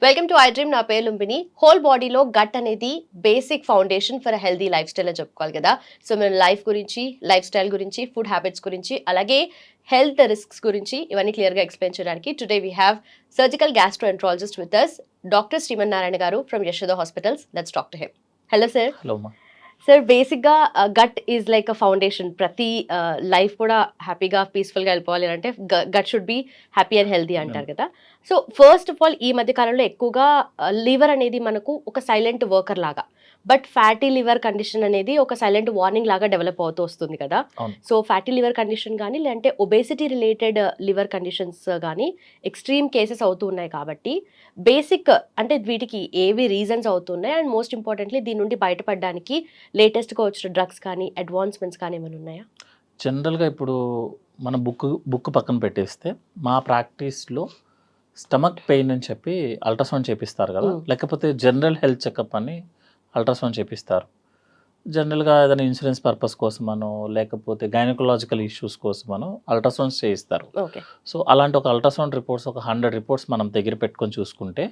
Welcome to I dream. నా పేరు Lumbini. Whole బాడీలో గట్ అనేది basic foundation for healthy lifestyle అని చెప్పుకోవాలి కదా. సో మనం లైఫ్ గురించి, లైఫ్ స్టైల్ గురించి, ఫుడ్ హ్యాబిట్స్ గురించి, అలాగే హెల్త్ రిస్క్స్ గురించి ఇవన్నీ క్లియర్గా ఎక్స్ప్లెయిన్ చేయడానికి today we have surgical gastroenterologist with us, doctor Srimannarayana garu from Yashoda hospitals. Let's talk to him. Hello sir. Hello sir, బేసిక్గా gut is like a foundation. ప్రతి లైఫ్ కూడా హ్యాపీగా పీస్ఫుల్గా వెళ్ళిపోవాలి అంటే gut should be happy and healthy అంటారు కదా. సో ఫస్ట్ ఆఫ్ ఆల్, ఈ మధ్య కాలంలో ఎక్కువగా లివర్ అనేది మనకు ఒక సైలెంట్ వర్కర్ లాగా, బట్ ఫ్యాటీ లివర్ కండిషన్ అనేది ఒక సైలెంట్ వార్నింగ్ లాగా డెవలప్ అవుతూ వస్తుంది కదా. సో ఫ్యాటీ లివర్ కండిషన్ కానీ, లేదంటే ఒబేసిటీ రిలేటెడ్ లివర్ కండిషన్స్ కానీ ఎక్స్ట్రీమ్ కేసెస్ అవుతూ ఉన్నాయి. కాబట్టి బేసిక్ అంటే వీటికి ఏవి రీజన్స్ అవుతున్నాయి, అండ్ మోస్ట్ ఇంపార్టెంట్లీ దీని నుండి బయటపడడానికి లేటెస్ట్గా వచ్చిన డ్రగ్స్ కానీ అడ్వాన్స్మెంట్స్ కానీ ఏమైనా ఉన్నాయా? జనరల్గా ఇప్పుడు మన బుక్ పక్కన పెట్టేస్తే మా ప్రాక్టీస్లో స్టమక్ పెయిన్ అని చెప్పి అల్ట్రాసౌండ్ చేపిస్తారు కదా, లేకపోతే జనరల్ హెల్త్ చెకప్ అని అల్ట్రాసౌండ్ చేపిస్తారు. జనరల్గా ఏదైనా ఇన్సూరెన్స్ పర్పస్ కోసమనో లేకపోతే గైనకలాజికల్ ఇష్యూస్ కోసమనో అల్ట్రాసౌండ్స్ చేయిస్తారు. సో అలాంటి ఒక అల్ట్రాసౌండ్ రిపోర్ట్స్ ఒక 100 రిపోర్ట్స్ మనం దగ్గర పెట్టుకొని చూసుకుంటే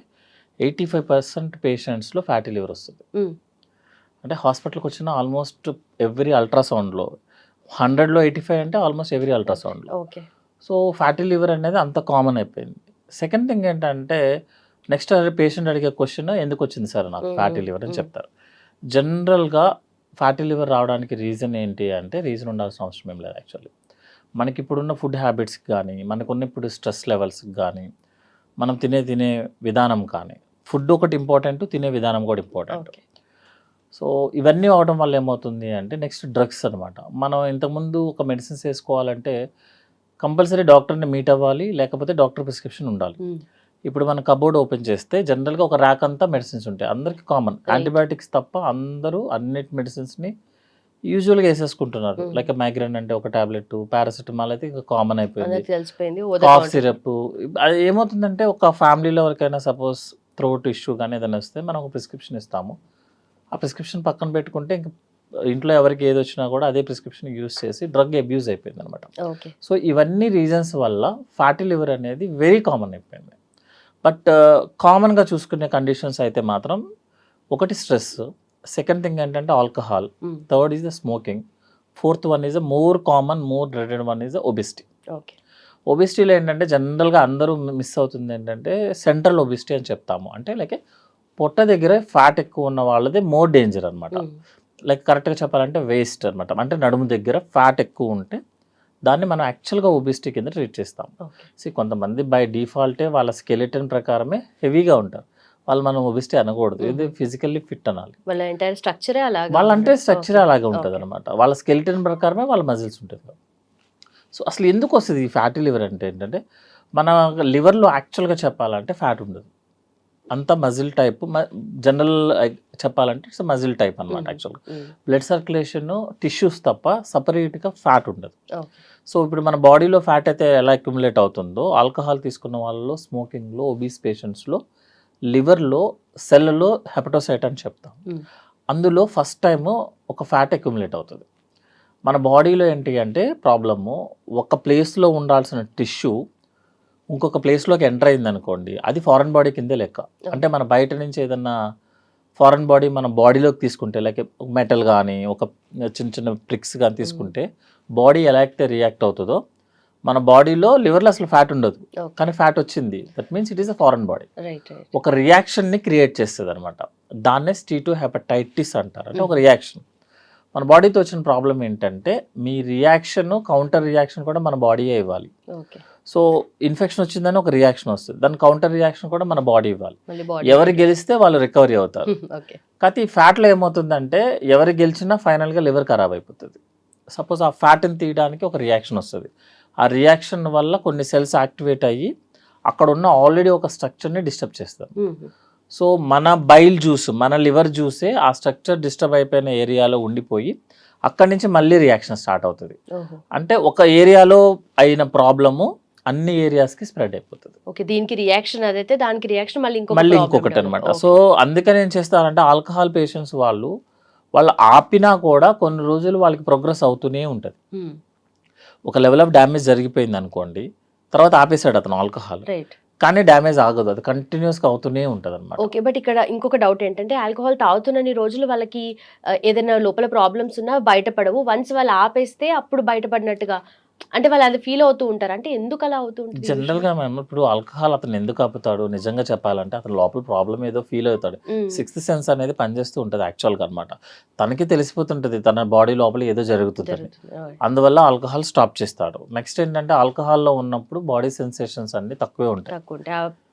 85% పేషెంట్స్లో ఫ్యాటీ లివర్ వస్తుంది. అంటే హాస్పిటల్కి వచ్చిన ఆల్మోస్ట్ ఎవ్రీ అల్ట్రాసౌండ్లో 100లో 85 అంటే ఆల్మోస్ట్ ఎవ్రీ అల్ట్రాసౌండ్లో. సో ఫ్యాటీ లివర్ అనేది అంత కామన్ అయిపోయింది. సెకండ్ థింగ్ ఏంటంటే, నెక్స్ట్ పేషెంట్ అడిగే క్వశ్చన్, ఎందుకు వచ్చింది సార్ నాకు ఫ్యాటీ లివర్ అని చెప్తారు. జనరల్గా ఫ్యాటీ లివర్ రావడానికి రీజన్ ఏంటి అంటే, రీజన్ ఉండాల్సిన అవసరం ఏం లేదు. యాక్చువల్లీ మనకి ఇప్పుడున్న ఫుడ్ హ్యాబిట్స్కి కానీ, మనకున్న ఇప్పుడు స్ట్రెస్ లెవెల్స్కి కానీ, మనం తినే విధానం కానీ, ఫుడ్ ఒకటి ఇంపార్టెంట్, తినే విధానం కూడా ఇంపార్టెంట్. సో ఇవన్నీ అవడం వల్ల ఏమవుతుంది అంటే, నెక్స్ట్ డ్రగ్స్ అనమాట. మనం ఇంతకుముందు ఒక మెడిసిన్స్ వేసుకోవాలంటే కంపల్సరీ డాక్టర్ని మీట్ అవ్వాలి, లేకపోతే డాక్టర్ ప్రిస్క్రిప్షన్ ఉండాలి. ఇప్పుడు మన కబోర్డ్ ఓపెన్ చేస్తే జనరల్గా ఒక ర్యాక్ అంతా మెడిసిన్స్ ఉంటాయి, అందరికీ కామన్. యాంటీబయాటిక్స్ తప్ప అందరూ అన్నిటి మెడిసిన్స్ని యూజువల్గా వేసేసుకుంటున్నారు. లైక్ మైగ్రేన్ అంటే ఒక టాబ్లెట్, పారాసిటమాల్ అయితే ఇంకా కామన్ అయిపోయింది, కాఫ్ సిరప్. అది ఏమవుతుందంటే, ఒక ఫ్యామిలీలో ఎవరికైనా సపోజ్ థ్రోట్ ఇష్యూ కానీ ఏదైనా వస్తే మనం ఒక ప్రిస్క్రిప్షన్ ఇస్తాము. ఆ ప్రిస్క్రిప్షన్ పక్కన పెట్టుకుంటే ఇంకా ఇంట్లో ఎవరికి ఏది వచ్చినా కూడా అదే ప్రిస్క్రిప్షన్ యూజ్ చేసి డ్రగ్ అబ్యూజ్ అయిపోయింది అనమాట. సో ఇవన్నీ రీజన్స్ వల్ల ఫ్యాటీ లివర్ అనేది వెరీ కామన్ అయిపోయింది. బట్ కామన్గా చూసుకునే కండిషన్స్ అయితే మాత్రం ఒకటి స్ట్రెస్, సెకండ్ థింగ్ ఏంటంటే alcohol, third is the smoking, fourth one is the more common more dreaded one is the obesity. ఒబిసిటీలో ఏంటంటే జనరల్గా అందరూ మిస్ అవుతుంది ఏంటంటే సెంట్రల్ ఒబిసిటీ అని చెప్తాము. అంటే లైక్ పొట్ట దగ్గర ఫ్యాట్ ఎక్కువ ఉన్న వాళ్ళది మోర్ డేంజర్ అనమాట. లైక్ కరెక్ట్గా చెప్పాలంటే వేస్ట్ అనమాట. అంటే నడుము దగ్గర ఫ్యాట్ ఎక్కువ ఉంటే దాన్ని మనం యాక్చువల్గా ఒబిసిటీ కింద ట్రీట్ చేస్తాం. సో కొంతమంది బై డిఫాల్టే వాళ్ళ స్కెలిటన్ ప్రకారమే హెవీగా ఉంటారు, వాళ్ళు మనం ఒబిసిటీ అనకూడదు, ఇది ఫిజికల్లీ ఫిట్ అనాలి. వాళ్ళ అంటే స్ట్రక్చరే అలాగే ఉంటుంది అనమాట. వాళ్ళ స్కెలిటన్ ప్రకారమే వాళ్ళ మజిల్స్ ఉంటుంది. సో అసలు ఎందుకు వస్తుంది ఈ ఫ్యాటీ లివర్ అంటే ఏంటంటే, మన లివర్లో యాక్చువల్గా చెప్పాలంటే ఫ్యాట్ ఉండదు, అంతా మజిల్ టైప్. జనరల్ చెప్పాలంటే ఇట్స్ మజిల్ టైప్ అనమాట. యాక్చువల్గా బ్లడ్ సర్క్యులేషన్ టిష్యూస్ తప్ప సపరేట్గా ఫ్యాట్ ఉండదు. సో ఇప్పుడు మన బాడీలో ఫ్యాట్ అయితే ఎలా అక్యుములేట్ అవుతుందో, ఆల్కహాల్ తీసుకున్న వాళ్ళలో, స్మోకింగ్లో, ఒబీస్ పేషెంట్స్లో, లివర్లో, సెల్లో హెపటోసైట్ అని చెప్తాం. అందులో ఫస్ట్ టైము ఒక ఫ్యాట్ అక్యుములేట్ అవుతుంది. మన బాడీలో ఏంటి అంటే ప్రాబ్లము, ఒక ప్లేస్లో ఉండాల్సిన టిష్యూ ఇంకొక ప్లేస్లోకి ఎంటర్ అయింది అనుకోండి, అది ఫారెన్ బాడీ కిందే లెక్క. అంటే మన బయట నుంచి ఏదన్నా ఫారెన్ బాడీ మన బాడీలోకి తీసుకుంటే, లైక్ మెటల్ కానీ ఒక చిన్న చిన్న ప్రిక్స్ కానీ తీసుకుంటే బాడీ ఎలా అయితే రియాక్ట్ అవుతుందో, మన బాడీలో లివర్లో అసలు ఫ్యాట్ ఉండదు, కానీ ఫ్యాట్ వచ్చింది, that means it is a foreign body. ఒక రియాక్షన్ని క్రియేట్ చేస్తుంది అనమాట. దాన్నే స్టీటో హెపటైటిస్ అంటారు. అంటే ఒక రియాక్షన్. మన బాడీతో వచ్చిన ప్రాబ్లం ఏంటంటే, మీ రియాక్షన్ కౌంటర్ రియాక్షన్ కూడా మన బాడీయే ఇవ్వాలి. సో ఇన్ఫెక్షన్ వచ్చిందని ఒక రియాక్షన్ వస్తుంది, దాని కౌంటర్ రియాక్షన్ కూడా మన బాడీ ఇవ్వాలి. ఎవరు గెలిస్తే వాళ్ళు రికవరీ అవుతారు. కానీ ఈ ఫ్యాట్లో ఏమవుతుందంటే, ఎవరు గెలిచినా ఫైనల్గా లివర్ ఖరాబ్ అయిపోతుంది. సపోజ్ ఆ ఫ్యాట్ని తీయడానికి ఒక రియాక్షన్ వస్తుంది, ఆ రియాక్షన్ వల్ల కొన్ని సెల్స్ యాక్టివేట్ అయ్యి అక్కడ ఉన్న ఆల్రెడీ ఒక స్ట్రక్చర్ని డిస్టర్బ్ చేస్తారు. సో మన బైల్ జ్యూస్, మన లివర్ జ్యూసే ఆ స్ట్రక్చర్ డిస్టర్బ్ అయిపోయిన ఏరియాలో ఉండిపోయి అక్కడి నుంచి మళ్ళీ రియాక్షన్ స్టార్ట్ అవుతుంది. అంటే ఒక ఏరియాలో అయిన ప్రాబ్లము అన్ని ఏరియాస్కి స్ప్రెడ్ అయిపోతుంది. ఓకే, దీనికి రియాక్షన్ అదైతే దానికి రియాక్షన్ మళ్ళీ ఇంకొకటి అనమాట. సో అందుకని ఏం చేస్తారంటే, ఆల్కహాల్ పేషెంట్స్ వాళ్ళు ఆపినా కూడా కొన్ని రోజులు వాళ్ళకి ప్రోగ్రెస్ అవుతూనే ఉంటుంది. ఒక లెవెల్ ఆఫ్ డ్యామేజ్ జరిగిపోయింది అనుకోండి, తర్వాత ఆపేసాడు అతను ఆల్కహాల్, రైట్. కానీ డ్యామేజ్ ఆగదు, అది కంటిన్యూస్గా అవుతూనే ఉంటుంది అనమాట. ఓకే. బట్ ఇక్కడ ఇంకొక డౌట్ ఏంటంటే ఆల్కహాల్ తాగుతున్నన్ని రోజులు వాళ్ళకి ఏదైనా లోపల ప్రాబ్లమ్స్ ఉన్నా బయటపడవు. వన్స్ వాళ్ళు ఆపేస్తే అప్పుడు బయటపడినట్టుగా అంటే వాళ్ళు అది ఫీల్ అవుతూ ఉంటారు. అంటే ఎందుకు అలా అవుతూ ఉంటుంది? జనరల్గా మేము ఇప్పుడు ఆల్కహాల్ అతను ఎందుకు ఆపుతాడు, నిజంగా చెప్పాలంటే అతను లోపల ప్రాబ్లం ఏదో ఫీల్ అవుతాడు. సిక్స్త్ సెన్స్ అనేది పనిచేస్తూ ఉంటుంది యాక్చువల్గా అనమాట. తనకి తెలిసిపోతుంటుంది తన బాడీ లోపల ఏదో జరుగుతుందని, అందువల్ల ఆల్కహాల్ స్టాప్ చేస్తాడు. నెక్స్ట్ ఏంటంటే ఆల్కహాల్లో ఉన్నప్పుడు బాడీ సెన్సేషన్స్ అన్ని తక్కువే ఉంటాయి,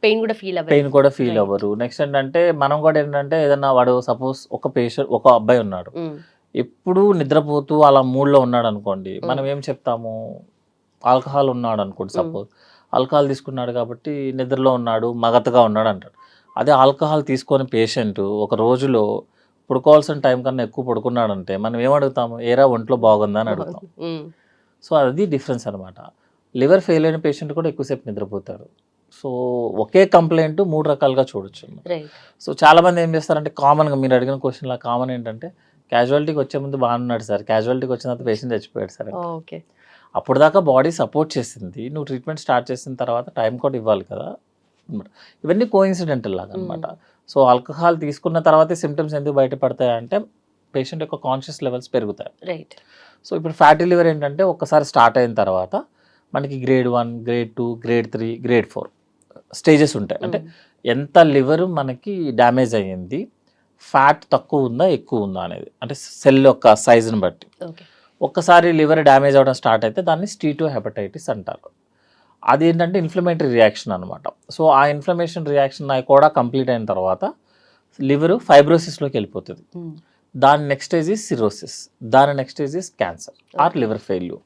పెయిన్ కూడా ఫీల్ అవ్వరు. నెక్స్ట్ ఏంటంటే మనం కూడా ఏంటంటే ఏదన్నా వాడు సపోజ్ ఒక అబ్బాయి ఉన్నాడు, ఎప్పుడు నిద్రపోతూ అలా మూడ్లో ఉన్నాడు అనుకోండి, మనం ఏం చెప్తాము, ఆల్కహాల్ ఉన్నాడు అనుకోండి సపోజ్, ఆల్కహాల్ తీసుకున్నాడు కాబట్టి నిద్రలో ఉన్నాడు, మగతగా ఉన్నాడు అంటాడు. అదే ఆల్కహాల్ తీసుకొని పేషెంట్ ఒక రోజులో పడుకోవాల్సిన టైం కన్నా ఎక్కువ పడుకున్నాడంటే మనం ఏమడుగుతాము, ఏరా ఒంట్లో బాగుందా అని అడుగుతాం. సో అది డిఫరెన్స్ అనమాట. లివర్ ఫెయిల్ అయిన పేషెంట్ కూడా ఎక్కువసేపు నిద్రపోతారు. సో ఒకే కంప్లైంట్ 3 రకాలుగా చూడొచ్చు. సో చాలామంది ఏం చేస్తారంటే కామన్గా మీరు అడిగిన క్వశ్చన్లా కామన్ ఏంటంటే క్యాజువాలిటీకి వచ్చే ముందు బాగున్నాడు సార్, క్యాజువాలిటీకి వచ్చిన తర్వాత పేషెంట్ చచ్చిపోయాడు సార్. ఓకే, అప్పుడు దాకా బాడీ సపోర్ట్ చేసింది, నువ్వు ట్రీట్మెంట్ స్టార్ట్ చేసిన తర్వాత టైం కూడా ఇవ్వాలి కదా. ఇవన్నీ కోఇన్సిడెంటల్ లాగా అనమాట. సో ఆల్కహాల్ తీసుకున్న తర్వాతే సిమ్టమ్స్ ఎందుకు బయటపడతాయి అంటే పేషెంట్ యొక్క కాన్షియస్ లెవెల్స్ పెరుగుతాయి. రైట్. సో ఇప్పుడు ఫ్యాటీ లివర్ ఏంటంటే ఒక్కసారి స్టార్ట్ అయిన తర్వాత మనకి grade 1, grade 2, grade 3, grade 4 stages ఉంటాయి. అంటే ఎంత లివర్ మనకి డ్యామేజ్ అయ్యింది, ఫ్యాట్ తక్కువ ఉందా ఎక్కువ ఉందా అనేది, అంటే సెల్ యొక్క సైజుని బట్టి. ఒక్కసారి లివర్ డ్యామేజ్ అవ్వడం స్టార్ట్ అయితే దాన్ని స్టీటోహెపటైటిస్ అంటారు. అది ఏంటంటే ఇన్ఫ్లమేటరీ రియాక్షన్ అనమాట. సో ఆ ఇన్ఫ్లమేషన్ రియాక్షన్ కూడా కంప్లీట్ అయిన తర్వాత లివర్ ఫైబ్రోసిస్లోకి వెళ్ళిపోతుంది. దాని నెక్స్ట్ స్టేజ్ ఈజ్ సిరోసిస్, దాని next stage is cancer are liver failure.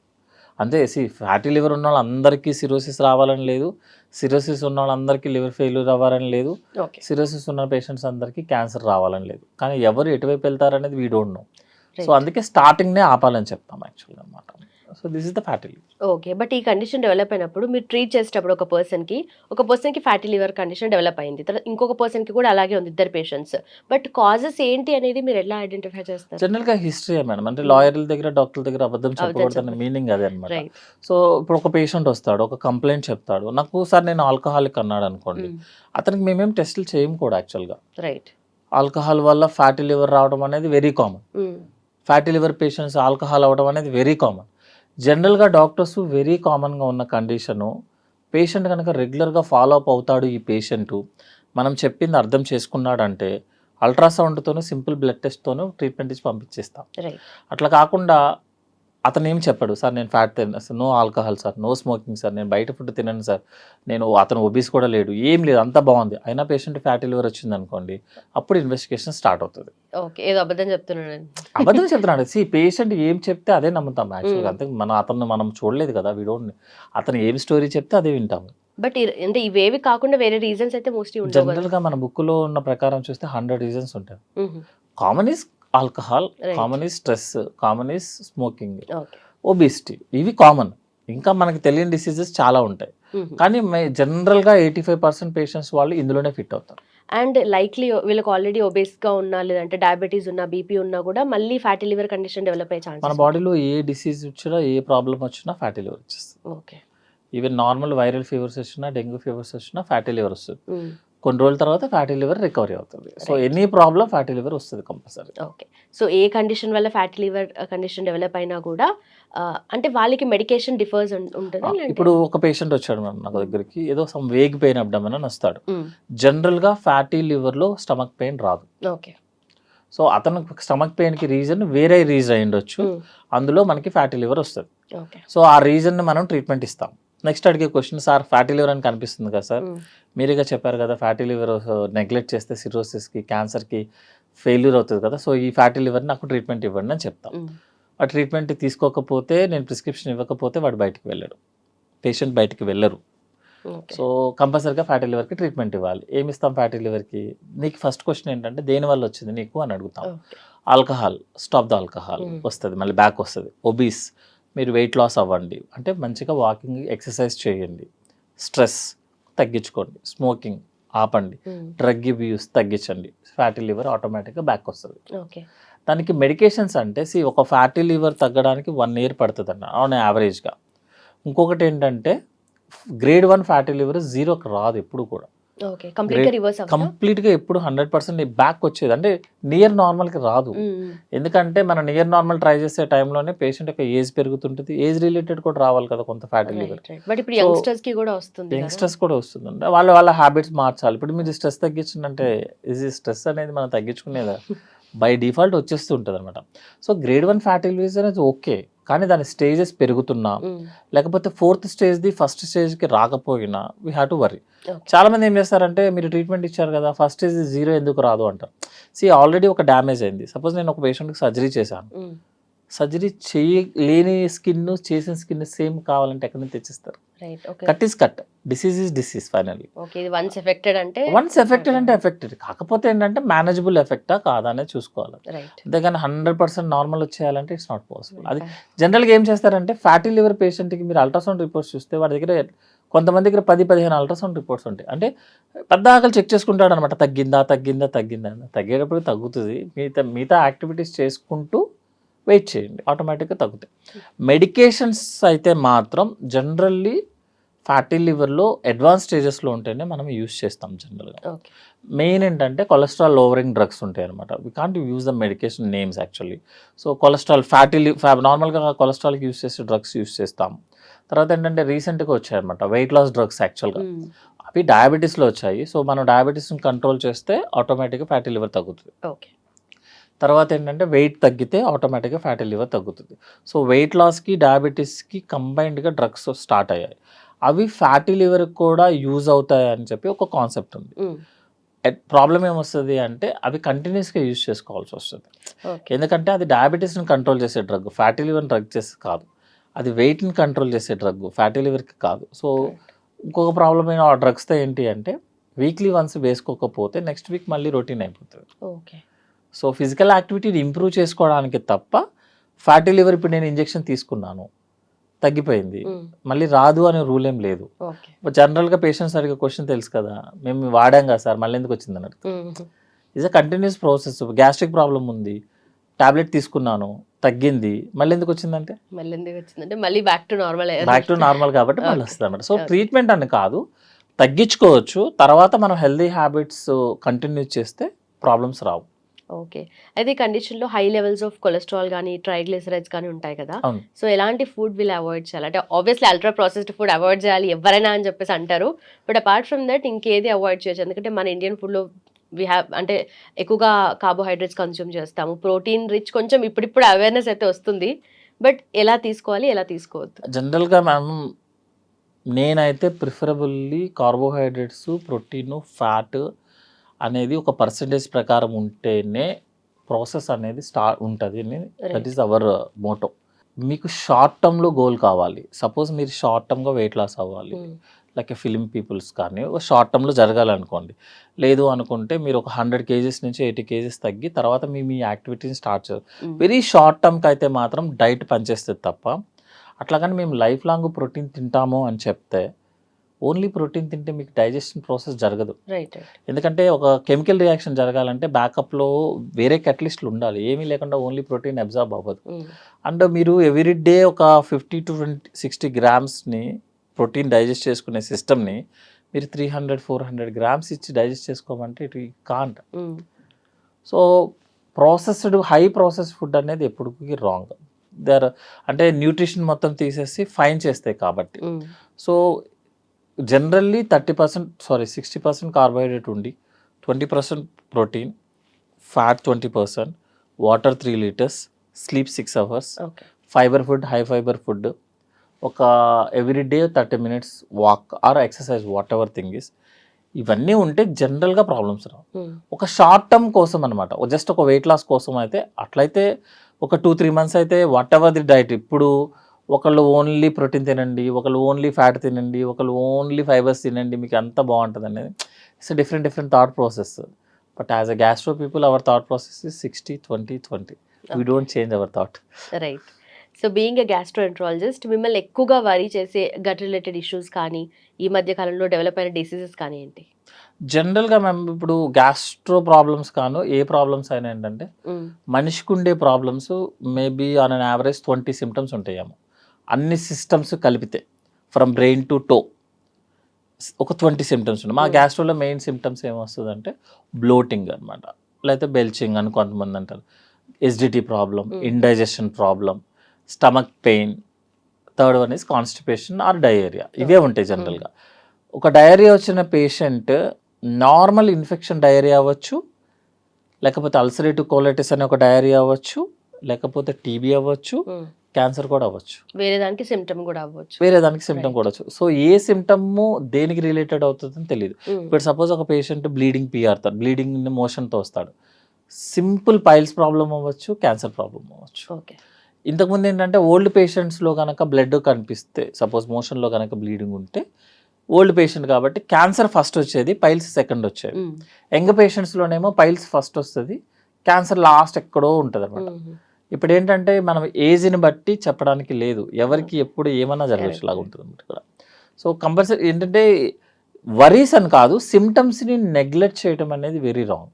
అంతే. ఫ్యాటీ లివర్ ఉన్న వాళ్ళందరికీ సిరోసిస్ రావాలని లేదు, సిరోసిస్ ఉన్న వాళ్ళందరికీ లివర్ ఫెయిల్యూర్ అవ్వాలని లేదు, సిరోసిస్ ఉన్న పేషెంట్స్ అందరికీ క్యాన్సర్ రావాలని లేదు. కానీ ఎవరు ఎటువైపు వెళ్తారనేది వీ డోంట్ నో. సో అందుకే స్టార్టింగ్నే ఆపాలని చెప్తాం యాక్చువల్గా అనమాట. So this is the fatty liver. Okay. But ఈ కండిషన్ డెవలప్ అయినప్పుడు మీరు ట్రీట్ చేసేటప్పుడు ఒక పర్సన్కి ఫ్యాటీ లివర్ కండిషన్ డెవలప్ అయింది, తర్వాత ఇంకొక పర్సన్కి కూడా అలాగే ఉంది, ఇద్దరు పేషెంట్స్. బట్ కాజెస్ ఏంటి అనేది మీరు ఎలా ఐడెంటిఫై చేస్తారు? జనరల్గా హిస్టరీ మేడం, అంటే లాయర్ల దగ్గర డాక్టర్ల దగ్గర అబద్ధం చెప్పకూడదన్న మీనింగ్ అదే అనమాట. సో ఇప్పుడు ఒక పేషెంట్ వస్తాడు, ఒక కంప్లైంట్ చెప్తాడు, నాకు సార్ నేను ఆల్కహాలిక్ అన్నాడు అనుకోండి, అతనికి మేమేం టెస్టులు చేయము కూడా యాక్చువల్గా. రైట్. ఆల్కహాల్ వల్ల ఫ్యాటీ లివర్ రావడం అనేది very common. Fatty liver patients alcohol అవ్వడం అనేది వెరీ కామన్. జనరల్గా డాక్టర్స్ వెరీ కామన్గా ఉన్న కండిషను, పేషెంట్ కనుక రెగ్యులర్గా ఫాలో అప్ అవుతాడు, ఈ పేషెంటు మనం చెప్పింది అర్థం చేసుకున్నాడంటే అల్ట్రాసౌండ్తోనూ సింపుల్ బ్లడ్ టెస్ట్తోనూ ట్రీట్మెంట్ ఇచ్చి పంపించేస్తాం. అట్లా కాకుండా అతను ఏం చెప్పాడు, సార్ నేను ఫ్యాట్ తిన్నాను sir, no alcohol sir, no smoking sir, నేను బయట ఫుడ్ తినను సార్, అతను ఒబీస్ కూడా లేడు, ఏం లేదు, అంతా బాగుంది, అయినా పేషెంట్ ఫ్యాటీ లివర్ వచ్చింది అనుకోండి, అప్పుడు ఇన్వెస్టిగేషన్ స్టార్ట్ అవుతుంది. ఏదో అబద్ధం చెప్తున్నాడు. పేషెంట్ ఏం చెప్తే అదే నమ్ముతాం యాక్చువల్గా. అంతే, మనం చూడలేదు కదా, అతను ఏం స్టోరీ చెప్తే అదే వింటాము. బట్ అంటే ఇవేవి కాకుండా వేరే రీజన్స్ అయితే మోస్ట్లీ ఉంటాయి. జనరల్గా మన బుక్లో ఉన్న ప్రకారం చూస్తే 100 రీజన్స్ ఉంటాయి. Common is alcohol, common is stress, common is smoking, obesity, ఇవి కామన్. ఇంకా మనకి తెలియని డిసీజెస్ చాలా ఉంటాయి, కానీ జనరల్గా 85% పేషెంట్స్ వాళ్ళు ఇందులోనే ఫిట్ అవుతారు. అండ్ లైక్లీ వీళ్ళకి ఆల్రెడీ ఒబేస్గా ఉన్నా, లేదంటే డయాబెటీస్ ఉన్నా, బీపీ ఉన్నా కూడా మళ్ళీ ఫ్యాటీ లివర్ కండిషన్ డెవలప్ అయ్యే ఛాన్స్. మన బాడీలో ఏ డిసీజ్ వచ్చినా, ఏ ప్రాబ్లం వచ్చినా ఫ్యాటీ లివర్ వచ్చేస్తుంది. Okay. Even normal viral fevers వచ్చినా, డెంగ్యూ ఫీవర్స్ వచ్చినా ఫ్యాటీ లివర్ వస్తుంది. కొన్ని రోజుల తర్వాత ఫ్యాటీ లివర్ రికవరీ అవుతుంది. So any problem fatty liver వస్తుంది కంపల్సరీ. ఓకే. సో ఏ కండిషన్ వల్ల ఫ్యాటీ లివర్ కండిషన్ డెవలప్ అయినా కూడా అంటే వాళ్ళకి మెడికేషన్ డిఫర్స్ ఉంటుంది. ఇప్పుడు ఒక పేషెంట్ వచ్చాడు మేడం నా దగ్గరికి, ఏదో సమ్ వేగ్ పెయిన్ అబ్డమన్ అని వస్తాడు. జనరల్గా ఫ్యాటీ లివర్లో స్టమక్ పెయిన్ రాదు. ఓకే. సో అతను స్టమక్ పెయిన్కి రీజన్ వేరే రీజన్ అయి ఉండొచ్చు, అందులో మనకి ఫ్యాటీ లివర్ వస్తుంది. సో ఆ రీజన్ని మనం ట్రీట్మెంట్ ఇస్తాం. నెక్స్ట్ అడిగే క్వశ్చన్, సార్ ఫ్యాటీ లివర్ అని కనిపిస్తుంది కదా సార్, మీరుగా చెప్పారు కదా ఫ్యాటీ లివర్ నెగ్లెక్ట్ చేస్తే సిరోసిస్కి, క్యాన్సర్కి ఫెయిల్యూర్ అవుతుంది కదా, సో ఈ ఫ్యాటీ లివర్ని నాకు ట్రీట్మెంట్ ఇవ్వండి అని చెప్తాం. ఆ ట్రీట్మెంట్ తీసుకోకపోతే, నేను ప్రిస్క్రిప్షన్ ఇవ్వకపోతే వాడు బయటికి వెళ్ళడు, పేషెంట్ బయటికి వెళ్ళరు. సో కంపల్సరీగా ఫ్యాటీ లివర్కి ట్రీట్మెంట్ ఇవ్వాలి. ఏమి ఇస్తాం ఫ్యాటీ లివర్కి? నీకు ఫస్ట్ క్వశ్చన్ ఏంటంటే దేని వల్ల వచ్చింది నీకు అని అడుగుతాం. ఆల్కహాల్, స్టాప్ ద ఆల్కహాల్ వస్తుంది, మళ్ళీ బ్యాక్ వస్తుంది. ఒబీస్, మీరు వెయిట్ లాస్ అవ్వండి, అంటే మంచిగా వాకింగ్ ఎక్సర్సైజ్ చేయండి. స్ట్రెస్ తగ్గించుకోండి, స్మోకింగ్ ఆపండి, డ్రగ్ అబ్యూస్ తగ్గించండి, ఫ్యాటీ లివర్ ఆటోమేటిక్గా బ్యాక్ వస్తుంది. దానికి మెడికేషన్స్ అంటే ఒక ఫ్యాటీ లివర్ తగ్గడానికి 1 year పడుతుంది అన్న ఆన్ యావరేజ్గా. ఇంకొకటి ఏంటంటే గ్రేడ్ 1 ఫ్యాటీ లివర్ 0కి రాదు ఎప్పుడు కూడా. ఓకే, కంప్లీట్గా రివర్స్ కంప్లీట్గా ఎప్పుడు 100% బ్యాక్ వచ్చేది, అంటే నియర్ నార్మల్కి రాదు. ఎందుకంటే మనం నియర్ నార్మల్ ట్రై చేసే టైంలోనే పేషెంట్ యొక్క ఏజ్ పెరుగుతుంటుంది, ఏజ్ రిలేటెడ్ కూడా రావాలి కదా కొంత ఫ్యాటీ లివర్. బట్ ఇప్పుడు యంగ్స్టర్స్ కి కూడా వస్తుంది, యంగ్స్టర్స్ కూడా వస్తుందంటే వాళ్ళ హ్యాబిట్స్ మార్చాలి. ఇప్పుడు మీరు స్ట్రెస్ తగ్గించిందంటే ఇది స్ట్రెస్ అనేది మనం తగ్గించుకునేదా బై డిఫాల్ట్ వచ్చేస్తూ ఉంటుంది అనమాట. సో గ్రేడ్ 1 ఫ్యాటీ లివర్ అనేది ఓకే, కానీ దాని స్టేజెస్ పెరుగుతున్నా లేకపోతే 4th స్టేజ్ది 1st స్టేజ్కి రాకపోయినా వీ హ్యావ్ టు వరీ. చాలా మంది ఏం చేస్తారంటే మీరు ట్రీట్మెంట్ ఇచ్చారు కదా, ఫస్ట్ స్టేజ్ 0 ఎందుకు రాదు అంటారు. ఆల్రెడీ ఒక డ్యామేజ్ అయింది. సపోజ్ నేను ఒక పేషెంట్కి సర్జరీ చేశాను, సర్జరీ చేయలేని స్కిన్ చేసిన స్కిన్ సేమ్ కావాలంటే ఎక్కడి నుంచి తెచ్చిస్తారు? Cut is cut, disease is disease finally. Once affected అంటే ఎఫెక్టెడ్, కాకపోతే ఏంటంటే మేనేజబుల్ ఎఫెక్టా కాదా అనేది చూసుకోవాలి. అంతేగాని 100% నార్మల్ వచ్చేయాలంటే ఇట్స్ నాట్ పాసిబుల్. అది జనరల్గా ఏం చేస్తారంటే ఫ్యాటీ లివర్ పేషెంట్కి మీరు అల్ట్రాసౌండ్ రిపోర్ట్స్ చూస్తే వాడి దగ్గర కొంతమంది దగ్గర 10-15 అల్ట్రాసౌండ్ రిపోర్ట్స్ ఉంటాయి. అంటే పెద్ద ఆకలి చెక్ చేసుకుంటాడు అనమాట, తగ్గిందా తగ్గేటప్పుడు తగ్గుతుంది. మిగతా యాక్టివిటీస్ చేసుకుంటూ వెయిట్ చేయండి, ఆటోమేటిక్గా తగ్గుతాయి. మెడికేషన్స్ అయితే మాత్రం జనరల్లీ ఫ్యాటీ లివర్లో అడ్వాన్స్ స్టేజెస్లో ఉంటేనే మనం యూస్ చేస్తాం జనరల్గా. మెయిన్ ఏంటంటే కొలెస్ట్రాల్ లోవరింగ్ డ్రగ్స్ ఉంటాయి అనమాట. We can't use the medication names actually. So cholesterol నార్మల్గా కొలెస్ట్రాల్కి యూస్ చేసే డ్రగ్స్ యూస్ చేస్తాం. తర్వాత ఏంటంటే రీసెంట్గా వచ్చాయన్నమాట వెయిట్ లాస్ డ్రగ్స్, యాక్చువల్గా అవి డయాబెటీస్లో వచ్చాయి. సో మనం డయాబెటీస్ని కంట్రోల్ చేస్తే ఆటోమేటిక్గా ఫ్యాటీ లివర్ తగ్గుతుంది. తర్వాత ఏంటంటే వెయిట్ తగ్గితే ఆటోమేటిక్గా ఫ్యాటీ లివర్ తగ్గుతుంది. సో వెయిట్ లాస్కి డయాబెటీస్కి కంబైన్డ్గా డ్రగ్స్ స్టార్ట్ అయ్యాయి. అవి ఫ్యాటీ లివర్కి కూడా యూజ్ అవుతాయి అని చెప్పి ఒక కాన్సెప్ట్ ఉంది. ప్రాబ్లం ఏమొస్తుంది అంటే అవి కంటిన్యూస్గా యూజ్ చేసుకోవాల్సి వస్తుంది. ఎందుకంటే అది డయాబెటీస్ని కంట్రోల్ చేసే డ్రగ్, ఫ్యాటీ లివర్ని డ్రగ్ చేసి కాదు. అది వెయిట్ని కంట్రోల్ చేసే డ్రగ్, ఫ్యాటీ లివర్కి కాదు. సో ఇంకొక ప్రాబ్లం అయిన ఆ డ్రగ్స్తో ఏంటి అంటే వీక్లీ వన్స్ వేసుకోకపోతే నెక్స్ట్ వీక్ మళ్ళీ రొటీన్ అయిపోతుంది. సో ఫిజికల్ యాక్టివిటీని ఇంప్రూవ్ చేసుకోవడానికి తప్ప ఫ్యాటీ లివర్ ఇప్పుడు నేను ఇంజెక్షన్ తీసుకున్నాను తగ్గిపోయింది మళ్ళీ రాదు అనే రూల్ ఏం లేదు. జనరల్గా పేషెంట్స్ అడిగే క్వశ్చన్ తెలుసు కదా, మేము వాడాం కదా సార్ మళ్ళీ ఎందుకు వచ్చింది అన్నట్టు. It's a continuous process. Gastric problem ఉంది, టాబ్లెట్ తీసుకున్నాను తగ్గింది, మళ్ళీ ఎందుకు వచ్చిందంటే మళ్ళీ బ్యాక్ టు నార్మల్ కాబట్టి మళ్ళీ వస్తుంది అన్నమాట. సో ట్రీట్మెంట్ అని కాదు, తగ్గించుకోవచ్చు. తర్వాత మనం హెల్దీ హ్యాబిట్స్ కంటిన్యూ చేస్తే ప్రాబ్లమ్స్ రావు. ఓకే, అయితే ఈ కండిషన్లో హై లెవెల్స్ ఆఫ్ కొలెస్ట్రాల్ కానీ ట్రైగ్లిసరైడ్స్ కానీ ఉంటాయి కదా, సో ఎలాంటి ఫుడ్ వీళ్ళు అవాయిడ్ చేయాలి? అంటే obviously ultra processed food avoid చేయాలి ఎవరైనా అని చెప్పేసి అంటారు, బట్ అపార్ట్ ఫ్రమ్ దట్ ఇంకేది అవాయిడ్ చేయొచ్చు? ఎందుకంటే మన ఇండియన్ ఫుడ్లో వీ హ్యావ్ అంటే ఎక్కువగా కార్బోహైడ్రేట్స్ కన్స్యూమ్ చేస్తాము, ప్రోటీన్ రిచ్ కొంచెం ఇప్పుడిప్పుడు అవేర్నెస్ అయితే వస్తుంది, బట్ ఎలా తీసుకోవాలి ఎలా తీసుకోవద్దు? జనరల్గా నేనైతే ప్రిఫరబుల్లీ కార్బోహైడ్రేట్స్, ప్రోటీన్, ఫ్యాట్ అనేది ఒక పర్సంటేజ్ ప్రకారం ఉంటేనే ప్రాసెస్ అనేది ఉంటుంది. That is our motto. మీకు షార్ట్ టర్మ్లో గోల్ కావాలి, సపోజ్ మీరు షార్ట్ టర్మ్గా వెయిట్ లాస్ అవ్వాలి, లైక్ ఫిలిం పీపుల్స్ కానీ షార్ట్ టర్మ్లో జరగాలనుకోండి. లేదు అనుకుంటే మీరు ఒక 100 kgs నుంచి 80 kgs తగ్గి తర్వాత మీ యాక్టివిటీని స్టార్ట్ చేయాలి. వెరీ షార్ట్ టర్మ్కి అయితే మాత్రం డైట్ పనిచేస్తుంది తప్ప, అట్లాగని మేము లైఫ్ లాంగ్ ప్రోటీన్ తింటాము అని చెప్తే ఓన్లీ ప్రోటీన్ తింటే మీకు డైజెషన్ ప్రాసెస్ జరగదు. ఎందుకంటే ఒక కెమికల్ రియాక్షన్ జరగాలంటే బ్యాకప్లో వేరే కెటలిస్ట్లు ఉండాలి, ఏమీ లేకుండా ఓన్లీ ప్రోటీన్ అబ్జార్బ్ అవ్వదు. అండ్ మీరు ఎవ్రీ డే ఒక 50 to 60 grams ప్రోటీన్ డైజెస్ట్ చేసుకునే సిస్టమ్ని మీరు 300-400 grams ఇచ్చి డైజెస్ట్ చేసుకోమంటే it can't. So processed high processed food అనేది ఎప్పటికీ రాంగ్. అంటే న్యూట్రిషన్ మొత్తం తీసేసి ఫైన్ చేస్తాయి కాబట్టి. సో జనరల్లీ 60% కార్బోహైడ్రేట్ ఉండి 20% protein, fat 20%, water 3 liters, sleep 6 hours, fibre food, high fibre food, ఒక everyday 30 minutes walk or exercise, whatever thing is, ఇవన్నీ ఉంటే జనరల్గా ప్రాబ్లమ్స్ రావు. ఒక షార్ట్ టర్మ్ కోసం అనమాట, జస్ట్ ఒక వెయిట్ లాస్ కోసం అయితే అట్లయితే ఒక 2-3 months అయితే వాట్ ఎవర్ ది డైట్. ఇప్పుడు ఒకళ్ళు ఓన్లీ ప్రోటీన్ తినండి, ఒకళ్ళు ఓన్లీ ఫ్యాట్ తినండి, ఒకళ్ళు ఓన్లీ ఫైబర్స్ తినండి, మీకు అంతా బాగుంటుంది అనేది it's different thought process. But as a gastro people our thought process is 60-20-20. We don't change our thought. Right. So being a gastroenterologist, మిమ్మల్ని ఎక్కువగా వరీ చేసే గట్ రిలేటెడ్ ఇష్యూస్ కానీ ఈ మధ్య కాలంలో డెవలప్ అయిన డిసీజెస్ కానీ ఏంటి? జనరల్గా మేము ఇప్పుడు గ్యాస్ట్రో ప్రాబ్లమ్స్ కాను ఏ ప్రాబ్లమ్స్ అయినా ఏంటంటే మనిషికి ఉండే problems maybe on an average 20 symptoms ఉంటాయేమో, అన్ని సిస్టమ్స్ కలిపితే ఫ్రమ్ బ్రెయిన్ టు టో ఒక 20 సిమ్టమ్స్ ఉన్నాయి. మా గ్యాస్ట్రోలో మెయిన్ సిమ్టమ్స్ ఏమొస్తుందంటే బ్లోటింగ్ అనమాట, లేకపోతే బెల్చింగ్ అని కొంతమంది అంటారు, acidity problem, indigestion problem, stomach pain, third one is constipation or diarrhoea. ఇవే ఉంటాయి జనరల్గా. ఒక డయేరియా వచ్చిన పేషెంట్ నార్మల్ ఇన్ఫెక్షన్ డయేరియా అవ్వచ్చు, లేకపోతే అల్సరేటివ్ కోలైటిస్ అనే ఒక డయేరియా అవ్వచ్చు, లేకపోతే టీబీ అవ్వచ్చు, క్యాన్సర్ కూడా అవ్వచ్చు, వేరే దానికి సిమ్టమ్ కూడా అవ్వచ్చు. వేరే దానికి సిమ్టమ్ కూడా వచ్చు. సో ఏ సిమ్టమ్ దేనికి రిలేటెడ్ అవుతుందని తెలియదు. ఇప్పుడు సపోజ్ ఒక పేషెంట్ బ్లీడింగ్ పిఆర్తాడు, బ్లీడింగ్ మోషన్తో వస్తాడు, సింపుల్ పైల్స్ ప్రాబ్లం అవ్వచ్చు, క్యాన్సర్ ప్రాబ్లం అవ్వచ్చు. ఓకే. ఇంతకుముందు ఏంటంటే ఓల్డ్ పేషెంట్స్లో కనుక బ్లడ్ కనిపిస్తే, సపోజ్ మోషన్లో కనుక బ్లీడింగ్ ఉంటే ఓల్డ్ పేషెంట్ కాబట్టి క్యాన్సర్ ఫస్ట్ వచ్చేది, పైల్స్ సెకండ్ వచ్చేది. యంగ్ పేషెంట్స్లోనేమో పైల్స్ ఫస్ట్ వస్తుంది, క్యాన్సర్ లాస్ట్ ఎక్కడో ఉంటుంది అనమాట. ఇప్పుడు ఏంటంటే మనం ఏజ్ని బట్టి చెప్పడానికి లేదు, ఎవరికి ఎప్పుడు ఏమన్నా జరగచ్చు లాగా ఉంటుంది అన్నమాట ఇక్కడ. సో కంపల్సరీ ఏంటంటే వరీస్ అని కాదు, సిమ్టమ్స్ని నెగ్లెక్ట్ చేయడం అనేది వెరీ రాంగ్.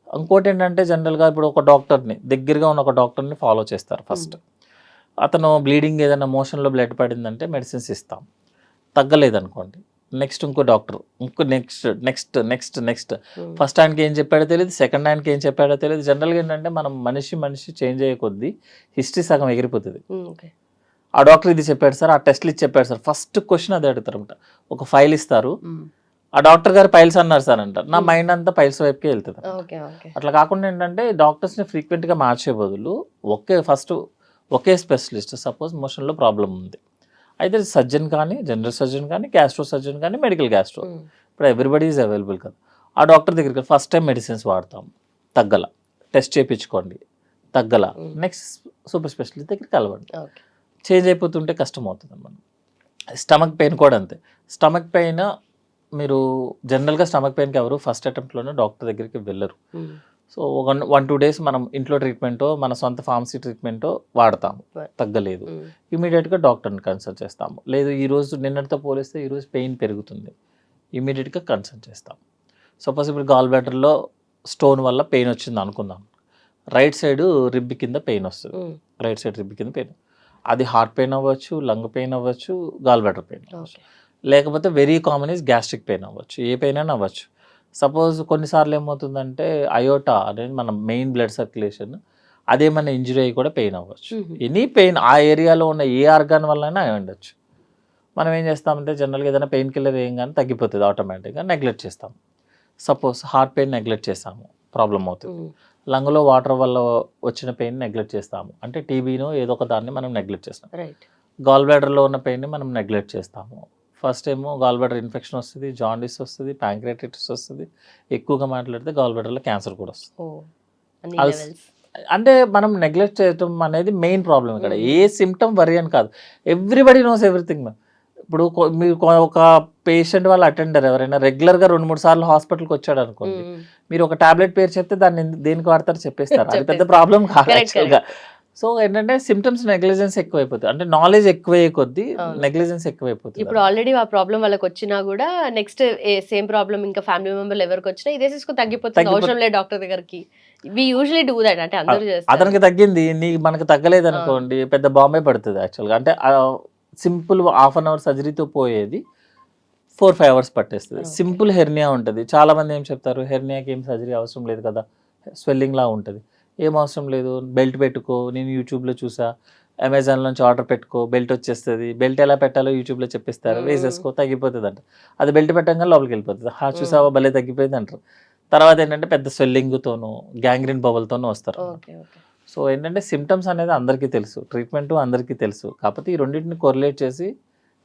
ఇంకోటి ఏంటంటే జనరల్గా ఇప్పుడు ఒక డాక్టర్ని, దగ్గరగా ఉన్న ఒక డాక్టర్ని ఫాలో చేస్తారు ఫస్ట్. అతను బ్లీడింగ్ ఏదైనా మోషన్లో బ్లడ్ పడిందంటే మెడిసిన్స్ ఇస్తాం, తగ్గలేదనుకోండి నెక్స్ట్ ఇంకో డాక్టర్, ఇంకో నెక్స్ట్ ఫస్ట్ ఆయనకి ఏం చెప్పాడో తెలియదు, సెకండ్ ఆయనకి ఏం చెప్పాడో తెలియదు. జనరల్గా ఏంటంటే మనం మనిషి చేంజ్ అయ్యే కొద్దీ హిస్టరీ సగం ఎగిరిపోతుంది. ఆ డాక్టర్ ఇది చెప్పాడు సార్, ఆ టెస్ట్లు ఇది చెప్పాడు సార్, ఫస్ట్ క్వశ్చన్ అదే అడుగుతారన్నమాట. ఒక ఫైల్ ఇస్తారు, ఆ డాక్టర్ గారు పైల్స్ అన్నారు సార్ అంటారు, నా మైండ్ అంతా పైల్స్ వైపుకే వెళ్తుంది. అట్లా కాకుండా ఏంటంటే డాక్టర్స్ని ఫ్రీక్వెంట్గా మార్చే బదులు ఒకే స్పెషలిస్ట్, సపోజ్ మోషన్లో ప్రాబ్లం ఉంది అయితే సర్జన్ కానీ, జనరల్ సర్జన్ కానీ, గ్యాస్ట్రో సర్జన్ కానీ, మెడికల్ గ్యాస్ట్రో, ఇప్పుడు ఎవ్రీబడి ఈజ్ అవైలబుల్ కదా. ఆ డాక్టర్ దగ్గరికి ఫస్ట్ టైం మెడిసిన్స్ వాడతాం, తగ్గల, టెస్ట్ చేయించుకోండి, తగ్గల, నెక్స్ట్ సూపర్ స్పెషలిస్ట్ దగ్గరికి కలవండి. చేంజ్ అయిపోతుంటే కష్టం అవుతుంది అన్నమాట. స్టమక్ పెయిన్ కూడా అంతే. స్టమక్ పెయిన్ మీరు జనరల్గా స్టమక్ పెయిన్కి ఎవరు ఫస్ట్ అటెంప్ట్లోనే డాక్టర్ దగ్గరికి వెళ్ళరు. సో 1-2 డేస్ మనం ఇంట్లో ట్రీట్మెంటో మన సొంత ఫార్మసీ ట్రీట్మెంటో వాడతాము, తగ్గలేదు, ఇమీడియట్గా డాక్టర్ని కన్సల్ట్ చేస్తాము. లేదు ఈరోజు నిన్నటితో పోలిస్తే ఈరోజు పెయిన్ పెరుగుతుంది, ఇమీడియట్గా కన్సల్ట్ చేస్తాము. సపోజ్ ఇప్పుడు గాల్ బ్లాడర్లో స్టోన్ వల్ల పెయిన్ వచ్చింది అనుకుందాం, రైట్ సైడ్ రిబ్ కింద పెయిన్ వస్తుంది, రైట్ సైడ్ రిబ్ కింద పెయిన్, అది హార్ట్ పెయిన్ అవ్వచ్చు, లంగ్ పెయిన్ అవ్వచ్చు, గాల్ బ్లాడర్ పెయిన్ అవ్వచ్చు, లేకపోతే very common is gastric pain అవ్వచ్చు, ఏ పెయిన్ అయినా అవ్వచ్చు. సపోజ్ కొన్నిసార్లు ఏమవుతుందంటే అయోటా అనేది మన మెయిన్ బ్లడ్ సర్క్యులేషన్, అదేమన్నా ఇంజరీ అయ్యి కూడా పెయిన్ అవ్వచ్చు. ఎనీ పెయిన్ ఆ ఏరియాలో ఉన్న ఏ ఆర్గాన్ వల్లైనా అయి ఉండొచ్చు. మనం ఏం చేస్తామంటే జనరల్గా ఏదైనా పెయిన్ కిల్లర్ వేయంగానే తగ్గిపోతుంది ఆటోమేటిక్గా, నెగ్లెక్ట్ చేస్తాం. సపోజ్ హార్ట్ పెయిన్ నెగ్లెక్ట్ చేస్తాము, ప్రాబ్లం అవుతుంది. లంగ్లో వాటర్ వల్ల వచ్చిన పెయిన్ నెగ్లెక్ట్ చేస్తాము, అంటే టీబీనో ఏదో ఒక దాన్ని మనం నెగ్లెక్ట్ చేస్తాం. గాల్ బ్లాడర్లో ఉన్న పెయిన్ని మనం నెగ్లెక్ట్ చేస్తాము. ఫస్ట్ ఏమో గాల్ బ్లాడర్ ఇన్ఫెక్షన్ వస్తుంది, జాండిస్ వస్తుంది, ప్యాంక్రియాటిస్ వస్తుంది, ఎక్కువగా మాట్లాడితే గాల్ బ్లాడర్లో క్యాన్సర్ కూడా వస్తుంది. అంటే మనం నెగ్లెక్ట్ చేయటం అనేది మెయిన్ ప్రాబ్లం ఇక్కడ. ఏ సిమ్టమ్ వరి అని కాదు, ఎవ్రీబడి నోస్ ఎవ్రీథింగ్. ఇప్పుడు మీరు ఒక పేషెంట్ వాళ్ళ అటెండర్ ఎవరైనా రెగ్యులర్గా 2-3 సార్లు హాస్పిటల్కి వచ్చాడు అనుకోండి, మీరు ఒక టాబ్లెట్ పేరు చెప్తే దాన్ని దేనికి వాడతారు చెప్పేస్తారు, అది పెద్ద ప్రాబ్లం కాదు యాక్చువల్గా. సో ఏంటంటే సిమ్టమ్స్ నెగ్లిజెన్స్ ఎక్కువైపోతుంది, అంటే నాలెడ్జ్ ఎక్కువయ్యే కొద్దీ నెగ్లిజెన్స్ ఎక్కువైపోతుంది. ఇప్పుడు ఆల్రెడీ ఆ ప్రాబ్లం వాళ్ళకి వచ్చినా కూడా నెక్స్ట్ సేమ్ ప్రాబ్లం ఇంకా ఫ్యామిలీ మెంబర్లు ఎవరికి వచ్చినా ఇదే తీసుకుని తగ్గిపోతుంది, అవసరం లేదు డాక్టర్ దగ్గరికి. వి యూజువల్లీ డూ దట్, అంటే అందరూ చేస్తారు. అతనికి తగ్గింది, మనకి తగ్గలేదు అనుకోండి, పెద్ద బాంబే పడుతుంది యాక్చువల్గా. అంటే సింపుల్ హాఫ్ అన్ అవర్ సర్జరీతో పోయేది 4-5 అవర్స్ పట్టేస్తుంది. సింపుల్ హెర్నియా ఉంటుంది, చాలా మంది ఏం చెప్తారు, హెర్నియాకి ఏం సర్జరీ అవసరం లేదు కదా, స్వెల్లింగ్ లా ఉంటుంది, ఏం అవసరం లేదు, బెల్ట్ పెట్టుకో, నేను యూట్యూబ్లో చూసా, అమెజాన్ నుంచి ఆర్డర్ పెట్టుకో, బెల్ట్ వచ్చేస్తుంది, బెల్ట్ ఎలా పెట్టాలో యూట్యూబ్లో చెప్పిస్తారు, వేసేసుకో తగ్గిపోతుంది అంట. అది బెల్ట్ పెట్టంగా లోపలికి వెళ్ళిపోతుంది, చూసావా భలే తగ్గిపోయింది అంటారు. తర్వాత ఏంటంటే పెద్ద స్వెల్లింగ్తోనూ గ్యాంగ్రీన్ బబుల్తోనూ వస్తారు. సో ఏంటంటే సిమ్టమ్స్ అనేది అందరికీ తెలుసు, ట్రీట్మెంట్ అందరికీ తెలుసు, కాకపోతే ఈ రెండింటిని కోరిలేట్ చేసి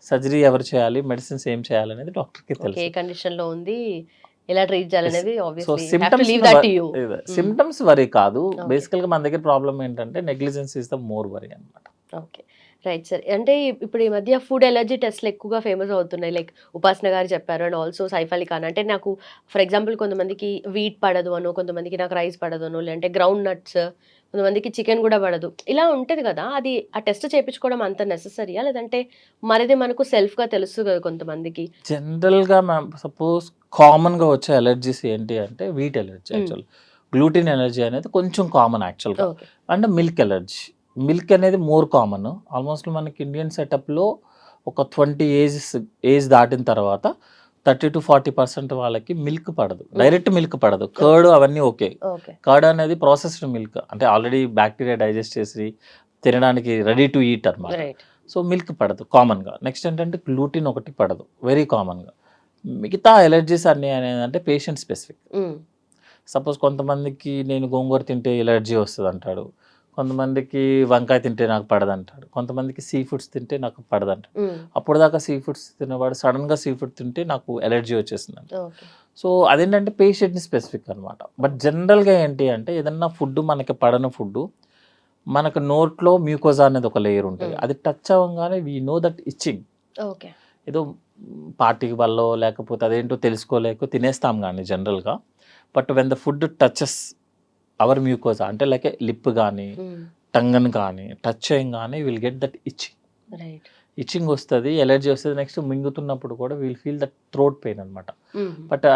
సర్జరీ ఎవరు చేయాలి, మెడిసిన్స్ ఏం చేయాలి అనేది డాక్టర్కి తెలుసు. ఏ కండిషన్లో ఉంది, ఎలా ట్రీట్ చేయాలనేది సిమ్టమ్స్ వరీ కాదు. బేసికల్గా మన దగ్గర ప్రాబ్లం ఏంటంటే negligence is the more worry అనమాట. Okay, right sir. అంటే ఇప్పుడు ఈ మధ్య ఫుడ్ ఎలర్జీ టెస్ట్లు ఎక్కువగా ఫేమస్ అవుతున్నాయి, లైక్ ఉపాసన గారు చెప్పారు, అండ్ ఆల్సో సైఫ్ అలీ ఖాన్. అంటే నాకు ఫర్ ఎగ్జాంపుల్ కొంతమందికి వీట్ పడదు అనో, కొంతమందికి నాకు రైస్ పడదు అనో, లేదంటే గ్రౌండ్ నట్స్, కొంతమందికి చికెన్ కూడా పడదు, ఇలా ఉంటుంది కదా. అది ఆ టెస్ట్ చేయించుకోవడం అంత నెససరీయా, లేదంటే మరిది మనకు సెల్ఫ్గా తెలుస్తుంది కదా కొంతమందికి? జనరల్గా సపోజ్ కామన్గా వచ్చే ఎలర్జీస్ ఏంటి అంటే wheat allergy, actual gluten allergy అనేది కొంచెం కామన్ యాక్చువల్గా, అండ్ మిల్క్ ఎలర్జీ. మిల్క్ అనేది మోర్ కామన్. ఆల్మోస్ట్ మనకి ఇండియన్ సెటప్లో ఒక 20 ఏజ్ దాటిన తర్వాత 30-40% వాళ్ళకి మిల్క్ పడదు, డైరెక్ట్ మిల్క్ పడదు, కర్డ్ అవన్నీ ఓకే. ఓకే. కర్డ్ అనేది ప్రాసెస్డ్ మిల్క్, అంటే ఆల్రెడీ బ్యాక్టీరియా డైజెస్ట్ చేసి తినడానికి రెడీ టు ఈట్ అనమాట. రైట్. సో మిల్క్ పడదు కామన్గా. నెక్స్ట్ ఏంటంటే గ్లూటిన్ ఒకటి పడదు వెరీ కామన్గా. మిగతా ఎలర్జీస్ అన్నీ అనేది అంటే పేషెంట్ స్పెసిఫిక్. సపోజ్ కొంతమందికి నేను గోంగూర తింటే ఎలర్జీ వస్తుంది అంటాడు, కొంతమందికి వంకాయ తింటే నాకు పడదంటాడు, కొంతమందికి సీ ఫుడ్స్ తింటే నాకు పడదంటాడు. అప్పుడు దాకా సీ ఫుడ్స్ తినేవాడు సడన్గా సీ ఫుడ్ తింటే నాకు ఎలర్జీ వచ్చేసింది అంట. సో అదేంటంటే పేషెంట్ని స్పెసిఫిక్ అనమాట. బట్ జనరల్గా ఏంటి అంటే ఏదన్నా ఫుడ్ మనకి పడని ఫుడ్, మనకు నోట్లో మ్యూకోజా అనేది ఒక లేయర్ ఉంటుంది, అది టచ్ అవ్వగానే we know that itching. Okay. ఏదో పార్టీకి వల్ల లేకపోతే అదేంటో తెలుసుకోలేక తినేస్తాం కానీ జనరల్గా. But when the food touches our mucosa అంటే లైక్ లిప్ కానీ టంగన్ కానీ టచ్ చేయగానే will get that itching. Right. Itching వస్తుంది, ఎలర్జీ వస్తుంది. నెక్స్ట్ మింగుతున్నప్పుడు కూడా will feel that throat pain అనమాట. బట్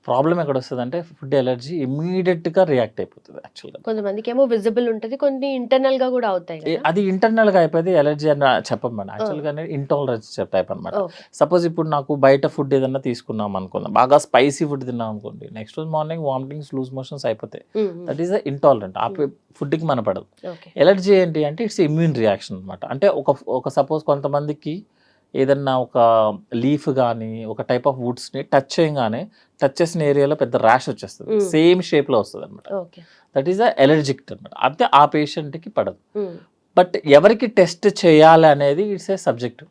ప్రాబ్లం ఎక్కడ వస్తుంది అంటే ఫుడ్ ఎలర్జీ ఇమ్మీడియట్గా రియాక్ట్ అయిపోతుంది యాక్చువల్గా. కొంతమందికి ఏమో విజిబుల్ ఉంటుంది, కొన్ని ఇంటర్నల్ గా కూడా అవుతాయి కదా. అది ఇంటర్నల్గా అయిపోయింది ఎలర్జీ అని చెప్పం మేడం. యాక్చువల్గా ఇంటాలరెన్స్ టైప్ అనమాట. సపోజ్ ఇప్పుడు నాకు బయట ఫుడ్ ఏదన్నా తీసుకున్నాం అనుకుందాం, బాగా స్పైసీ ఫుడ్ తిన్నాం అనుకోండి, నెక్స్ట్ రోజు మార్నింగ్ వామిటింగ్స్ లూజ్ మోషన్స్ అయిపోతాయి. దట్ ఈస్ ఇంటాలరెంట్, ఆ ఫుడ్కి మన పడదు. ఎలర్జీ ఏంటి అంటే ఇట్స్ ఇమ్యూన్ రియాక్షన్ అనమాట. అంటే ఒక సపోజ్ కొంతమందికి ఏదన్నా ఒక లీఫ్ కానీ ఒక టైప్ ఆఫ్ వుడ్స్ని టచ్ చేయగానే టచ్ చేసిన ఏరియాలో పెద్ద ర్యాష్ వచ్చేస్తుంది, సేమ్ షేప్లో వస్తుంది అనమాట. దట్ ఈస్ ఎలర్జిక్ అనమాట. అంటే ఆ పేషెంట్కి పడదు. బట్ ఎవరికి టెస్ట్ చేయాలి అనేది ఇట్స్ ఏ సబ్జెక్ట్.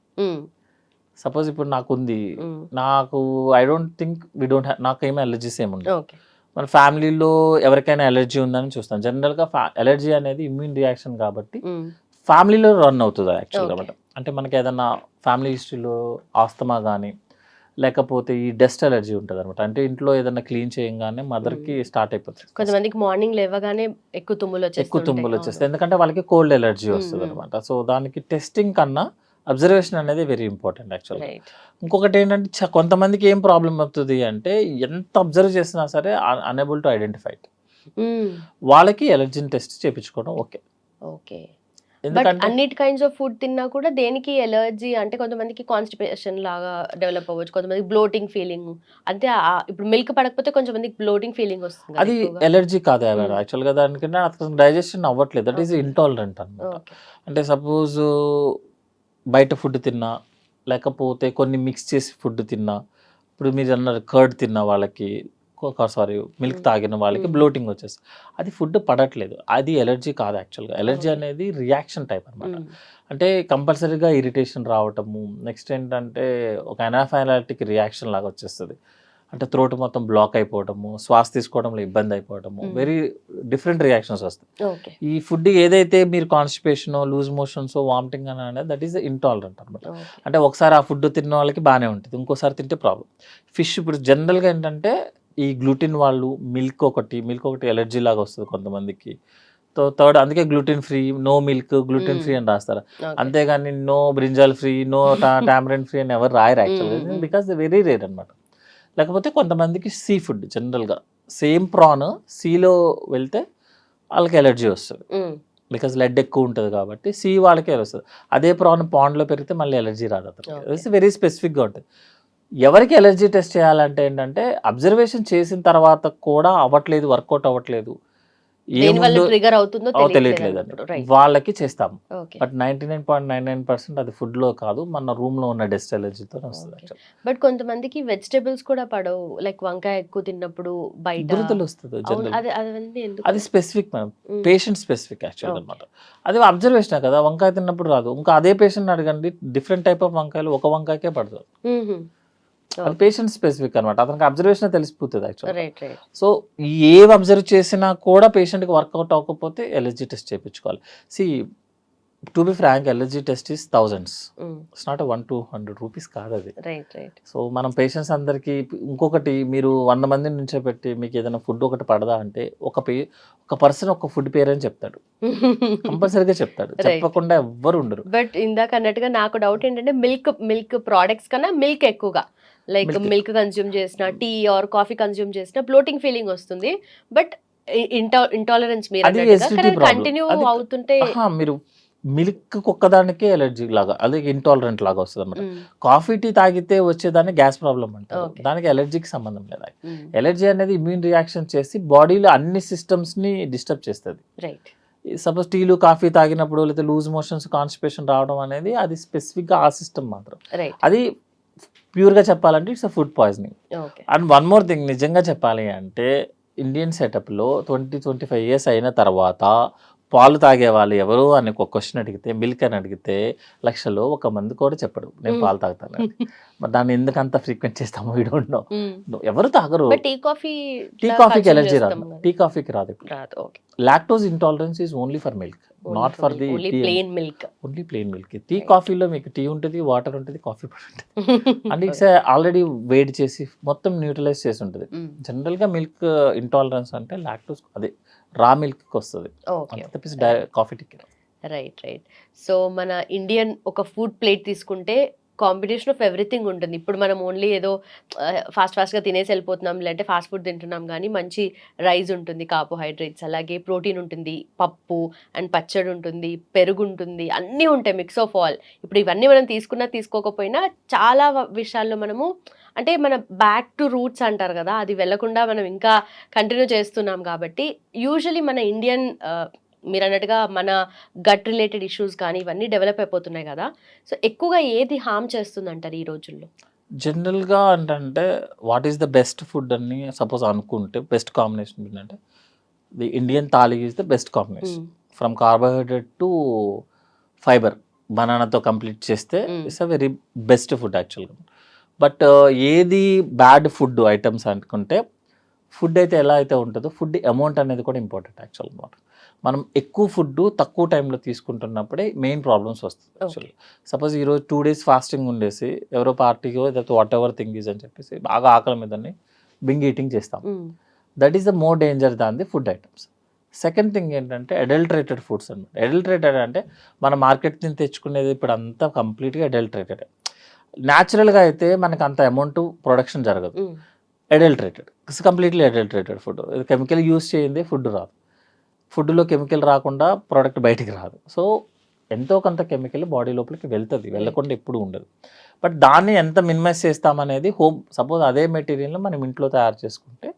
సపోజ్ ఇప్పుడు నాకు ఉంది, నాకు I don't think we don't నాకేమీ అలర్జీస్ ఏముండవు. మన ఫ్యామిలీలో ఎవరికైనా ఎలర్జీ ఉందని చూస్తాం. జనరల్గా ఎలర్జీ అనేది ఇమ్యూన్ రియాక్షన్ కాబట్టి ఫ్యామిలీలో రన్ అవుతుంది యాక్చువల్గా అనమాట. అంటే మనకి ఏదన్నా ఫ్యామిలీ హిస్టరీలో ఆస్తమా కానీ లేకపోతే ఈ డస్ట్ ఎలర్జీ ఉంటుంది అనమాట. అంటే ఇంట్లో ఏదైనా క్లీన్ చేయగానే మదర్కి స్టార్ట్ అయిపోతుంది. కొంతమందికి మార్నింగ్ లేవగానే ఎక్కువ తుమ్ములు వచ్చేస్తాయి, ఎందుకంటే వాళ్ళకి కోల్డ్ ఎలర్జీ వస్తుంది అనమాట. సో దానికి టెస్టింగ్ కన్నా అబ్జర్వేషన్ అనేది వెరీ ఇంపార్టెంట్ యాక్చువల్గా. ఇంకొకటి ఏంటంటే కొంతమందికి ఏం ప్రాబ్లం అవుతుంది అంటే ఎంత అబ్జర్వ్ చేసినా సరే అనేబుల్ టు ఐడెంటిఫై. వాళ్ళకి ఎలర్జీని టెస్ట్ చేయించుకోవడం ఓకే. ఓకే. బట్ అన్నిటి కైండ్స్ ఆఫ్ ఫుడ్ తిన్నా కూడా దేనికి ఎలర్జీ అంటే కొంతమందికి కాన్స్టిపేషన్ లాగా డెవలప్ అవ్వచ్చు, కొంతమందికి బ్లోటింగ్ ఫీలింగ్. అంతే ఇప్పుడు మిల్క్ పడకపోతే కొంతమందికి బ్లోటింగ్ ఫీలింగ్ వస్తుంది. అది ఎలర్జీ కాదు యాక్చువల్గా, దానికంటే అతను డైజెషన్ అవ్వట్లేదు, దట్ ఈస్ ఇంటాలరెంట్ అనమాట. అంటే సపోజ్ బయట ఫుడ్ తిన్నా లేకపోతే కొన్ని మిక్స్ చేసి ఫుడ్ తిన్నా, ఇప్పుడు మీరు అన్నారు కర్డ్ తిన్న వాళ్ళకి మిల్క్ తాగిన వాళ్ళకి బ్లోటింగ్ వచ్చేస్తుంది, అది ఫుడ్ పడట్లేదు, అది ఎలర్జీ కాదు యాక్చువల్గా. ఎలర్జీ అనేది రియాక్షన్ టైప్ అనమాట. అంటే కంపల్సరీగా ఇరిటేషన్ రావటము, నెక్స్ట్ ఏంటంటే ఒక ఎనాఫైలాక్టిక్ రియాక్షన్ లాగా వచ్చేస్తుంది. అంటే థ్రోట్ మొత్తం బ్లాక్ అయిపోవటము, శ్వాస తీసుకోవడంలో ఇబ్బంది అయిపోవటము, వెరీ డిఫరెంట్ రియాక్షన్స్ వస్తాయి. ఈ ఫుడ్ ఏదైతే మీరు కాన్స్టిపేషన్, లూజ్ మోషన్స్, వామిటింగ్ అని అనేది దట్ ఈస్ ఇంటాలరెంట్ అనమాట. అంటే ఒకసారి ఆ ఫుడ్ తిన్న వాళ్ళకి బాగానే ఉంటుంది, ఇంకోసారి తింటే ప్రాబ్లం. ఫిష్ ఇప్పుడు జనరల్గా ఏంటంటే ఈ గ్లూటిన్ వాళ్ళు మిల్క్ ఒకటి ఎలర్జీ లాగా వస్తుంది కొంతమందికి. థర్డ్ అందుకే gluten free, no milk gluten free అని రాస్తారు, అంతేగాని no brinjal free, no tamarind free అని ఎవరు రాయరు యాక్చువల్గా, బికాస్ వెరీ రేర్ అనమాట. లేకపోతే కొంతమందికి సీ ఫుడ్ జనరల్గా సేమ్ ప్రాన్ సీలో వెళ్తే వాళ్ళకి ఎలర్జీ వస్తుంది, బికాస్ లెడ్ ఎక్కువ ఉంటుంది కాబట్టి సీ వాళ్ళకే వస్తుంది. అదే ప్రాన్ పాండ్లో పెరిగితే మళ్ళీ ఎలర్జీ రాదు అతనికి, ఇట్స్ వెరీ స్పెసిఫిక్గా ఉంటుంది. ఎవరికి ఎలర్జీ టెస్ట్ చేయాలంటే ఏంటంటే అబ్జర్వేషన్ చేసిన తర్వాత కూడా అవ్వట్లేదు, వర్కౌట్ అవ్వట్లేదు, తెలియట్లేదు అని వాళ్ళకి చేస్తాము. బట్ 99.99% అది ఫుడ్ లో కాదు, మన రూమ్ లో ఉన్న డస్ట్ ఎలర్జీతో వస్తుంది. బట్ కొంతమందికి వెజిటబుల్స్ కూడా పడవు, లైక్ వంకాయ ఎక్కువ తిన్నప్పుడు బయట దురదలు వస్తుంది, అది స్పెసిఫిక్ మనం పేషెంట్ స్పెసిఫిక్ యాక్చువల్ అనమాట. అది అబ్జర్వేషన్ కదా, వంకాయ తిన్నప్పుడు రాదు, ఇంకా అదే పేషెంట్ అడగండి డిఫరెంట్ టైప్ ఆఫ్ వంకాయలు ఒక వంకాయకే పడుతుంది, అది పేషెంట్ స్పెసిఫిక్ అనమాట. అతనికి అబ్జర్వేషన్ తెలిసిపోతుంది యాక్చువల్. సో ఏవి అబ్జర్వ్ చేసినా కూడా పేషెంట్కి వర్కౌట్ అవ్వకపోతే ఎలర్జీ టెస్ట్ చేయించుకోవాలి. సి to be frank, allergy test is thousands, it's not 100-200 rupees కాదు అది. సో మనం పేషెంట్స్ అందరికీ ఇంకొకటి, మీరు 100 మందిని నుంచోబెట్టి మీకు ఏదైనా ఫుడ్ ఒకటి పడదా అంటే ఒక పర్సన్ ఒక ఫుడ్ పేరు అని చెప్తాడు, కంపల్సరీగా చెప్తాడు, చెప్పకుండా ఎవ్వరు ఉండరు. బట్ ఇందాక అన్నట్టుగా నాకు డౌట్ ఏంటంటే మిల్క్ ప్రోడక్ట్స్ కన్నా మిల్క్ ఎక్కువగా, లైక్ మిల్క్ కన్జ్యూమ్ చేసిన, టీ ఆర్ కాఫీ కన్జ్యూమ్ చేసిన బ్లోటింగ్ ఫీలింగ్ వస్తుంది. బట్ ఇంటాలరెన్స్ మీరు కంటిన్యూ అవుతుంటే మీరు మిల్క్ ఒక్కదానికే ఎలర్జీ లాగా అదే ఇంటాలరెంట్ లాగా వస్తుంది అనమాట. కాఫీ టీ తాగితే వచ్చేదాన్ని గ్యాస్ ప్రాబ్లం అంటారు. Okay. దానికి ఎలర్జీకి సంబంధం లేదు. ఎలర్జీ అనేది ఇమ్యూన్ రియాక్షన్ చేసి బాడీలో అన్ని సిస్టమ్స్ని డిస్టర్బ్ చేస్తుంది. రైట్. సపోజ్ టీలు కాఫీ తాగినప్పుడు లేకపోతే లూజ్ మోషన్స్ కాన్స్టిపేషన్ రావడం అనేది అది స్పెసిఫిక్గా ఆ సిస్టమ్ మాత్రం. రైట్. అది ప్యూర్గా చెప్పాలంటే it's a food poisoning. Okay. And one more thing, నిజంగా చెప్పాలి అంటే ఇండియన్ సెటప్లో 20-25 ఇయర్స్ అయిన తర్వాత పాలు తాగే వాళ్ళు ఎవరు అని ఒక క్వశ్చన్ అడిగితే, మిల్క్ అని అడిగితే లక్షలో ఒక మంది కూడా చెప్పడు నేను పాలు తాగుతాను. మరి దాన్ని ఎందుకు అంత ఫ్రీక్వెంట్ చేస్తామో వీ డోంట్ నో. ఎవరు తాగరు. టీ కాఫీకి ఎలర్జీ రాదు. టీ కాఫీకి రాదు. రాదు. Okay. Lactose intolerance is only for milk, not for the plain milk. Only plain milk. Tea కాఫీలో మీకు టీ ఉంటుంది, వాటర్ ఉంటుంది, కాఫీ పొడి ఉంటుంది. అండ్ ఇట్స్ ఆల్రెడీ వేడి చేసి మొత్తం న్యూట్రలైజ్ చేసి ఉంటుంది. జనరల్గా మిల్క్ ఇంటాలరెన్స్ అంటే లాక్టోజ్ అదే రా మిల్క్కి వస్తుంది. తప్పిసి కాఫీ టీకి. రైట్. రైట్. సో మన ఇండియన్ ఒక ఫుడ్ ప్లేట్ తీసుకుంటే కాంబినేషన్ ఆఫ్ ఎవ్రీథింగ్ ఉంటుంది. ఇప్పుడు మనం ఓన్లీ ఏదో ఫాస్ట్గా తినేసి వెళ్ళిపోతున్నాం, లేదంటే ఫాస్ట్ ఫుడ్ తింటున్నాం, కానీ మంచి రైస్ ఉంటుంది, కార్బోహైడ్రేట్స్, అలాగే ప్రోటీన్ ఉంటుంది, పప్పు అండ్ పచ్చడి ఉంటుంది, పెరుగు ఉంటుంది, అన్నీ ఉంటాయి, మిక్స్ ఆఫ్ ఆల్. ఇప్పుడు ఇవన్నీ మనం తీసుకున్నా తీసుకోకపోయినా చాలా విషయాల్లో మనము అంటే మన బ్యాక్ టు రూట్స్ అంటారు కదా, అది వెళ్లకుండా మనం ఇంకా కంటిన్యూ చేస్తున్నాం. కాబట్టి యూజువలీ మన ఇండియన్ మీరు అన్నట్టుగా మన గట్ రిలేటెడ్ ఇష్యూస్ కానీ ఇవన్నీ డెవలప్ అయిపోతున్నాయి కదా. సో ఎక్కువగా ఏది హార్మ్ చేస్తుంది అంటారు ఈ రోజుల్లో? జనరల్గా అంటే what is the best food అని సపోజ్ అనుకుంటే బెస్ట్ కాంబినేషన్ ఏంటంటే the Indian thali is the best combination. From carbohydrate to fibre బనానాతో కంప్లీట్ చేస్తే it's a very best food యాక్చువల్గా. బట్ ఏది బ్యాడ్ ఫుడ్ ఐటమ్స్ అనుకుంటే ఫుడ్ అయితే ఎలా అయితే ఉంటుందో ఫుడ్ అమౌంట్ అనేది కూడా ఇంపార్టెంట్ యాక్చువల్ అనమాట. మనం ఎక్కువ ఫుడ్ తక్కువ టైంలో తీసుకుంటున్నప్పుడే మెయిన్ ప్రాబ్లమ్స్ వస్తుంది యాక్చువల్లీ. సపోజ్ ఈరోజు 2 days ఫాస్టింగ్ ఉండేసి ఎవరో పార్టీకో లేకపోతే వాట్ ఎవర్ థింగ్ ఈజ్ అని చెప్పేసి బాగా ఆకలి మీదని బింగ్ ఈటింగ్ చేస్తాం. That is the more danger than the food items. Second thing ఏంటంటే అడల్టరేటెడ్ ఫుడ్స్ అనమాట. అడల్టరేటెడ్ అంటే మన మార్కెట్ నుంచి తెచ్చుకునేది ఇప్పుడు అంతా కంప్లీట్గా అడల్టరేటెడ్. న్యాచురల్గా అయితే మనకు అంత అమౌంట్ ప్రొడక్షన్ జరగదు. Adulterated, completely adulterated food. Chemical use చేయింది ఫుడ్ రాదు. ఫుడ్లో కెమికల్ రాకుండా ప్రోడక్ట్ బయటికి రాదు. సో ఎంతో కొంత కెమికల్ బాడీ లోపలికి వెళ్తుంది, వెళ్ళకుండా ఎప్పుడు ఉండదు. బట్ దాన్ని ఎంత మినిమైజ్ చేస్తామనేది సపోజ్ అదే మెటీరియల్ని మనం ఇంట్లో తయారు చేసుకుంటే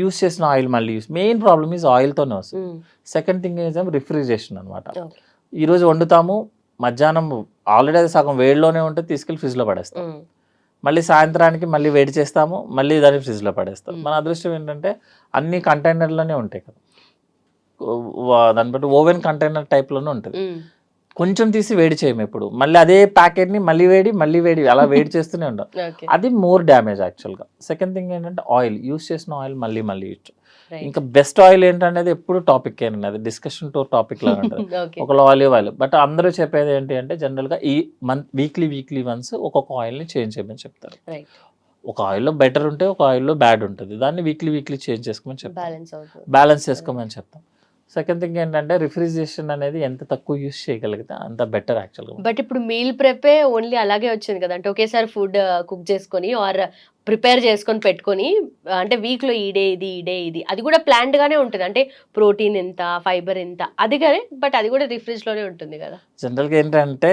యూస్ చేసిన ఆయిల్ మళ్ళీ మెయిన్ ప్రాబ్లమ్ ఈజ్ ఆయిల్తోనే వస్తుంది. సెకండ్ థింగ్ ఈజ్ రిఫ్రిజరేషన్ అనమాట. ఈరోజు వండుతాము, మధ్యాహ్నం ఆల్రెడీ అది సగం వేడిలోనే ఉంటే తీసుకెళ్ళి ఫ్రిడ్జ్లో పడేస్తాం. మళ్ళీ సాయంత్రానికి మళ్ళీ వేడి చేస్తాము, మళ్ళీ దాన్ని ఫ్రిడ్జ్లో పడేస్తాం. మన అదృష్టం ఏంటంటే అన్ని కంటైనర్లోనే ఉంటాయి కదా, దాన్ని బట్టి ఓవెన్ కంటైనర్ టైప్లోనే ఉంటుంది. కొంచెం తీసి వేడి చేయము ఎప్పుడు, మళ్ళీ అదే ప్యాకెట్ని మళ్ళీ వేడి అలా వేడి చేస్తూనే ఉంటాం. అది మోర్ డ్యామేజ్ యాక్చువల్గా. సెకండ్ థింగ్ ఏంటంటే ఆయిల్, యూస్ చేసిన ఆయిల్ మళ్ళీ యూజ్. ఇంకా బెస్ట్ ఆయిల్ ఏంటనేది ఎప్పుడు టాపిక్ ఏనండి, అది డిస్కషన్ టాపిక్ లాగా ఉంటుంది. ఒకళ్ళు ఆలివ్ ఆయిల్, బట్ అందరూ చెప్పేది ఏంటి అంటే జనరల్గా ఈ వీక్లీ వన్స్ ఒక్కొక్క ఆయిల్ని చేంజ్ చేయమని చెప్తారు. ఒక ఆయిల్లో బెటర్ ఉంటే ఒక ఆయిల్లో బ్యాడ్ ఉంటుంది, దాన్ని వీక్లీ చేంజ్ చేసుకోమని చెప్తాం, బ్యాలెన్స్ చేసుకోమని చెప్తాం. సెకండ్ థింగ్ ఏంటంటే రిఫ్రిజరేషన్ అనేది ఎంత తక్కువ యూస్ చేయగలిగితే అంత బెటర్ యాక్చువల్గా. బట్ ఇప్పుడు మీల్ ప్రెపే ఓన్లీ అలాగే వచ్చింది కదా, అంటే ఒకేసారి ఫుడ్ కుక్ చేసుకొని ఆర్ ప్రిపేర్ చేసుకొని పెట్టుకొని, అంటే వీక్లో ఈ డే ఇది, అది కూడా ప్లాన్డ్ గానే ఉంటుంది. అంటే ప్రోటీన్ ఎంత, ఫైబర్ ఎంత, అది కానీ బట్ అది కూడా రిఫ్రిజ్ లోనే ఉంటుంది కదా. జనరల్గా ఏంటంటే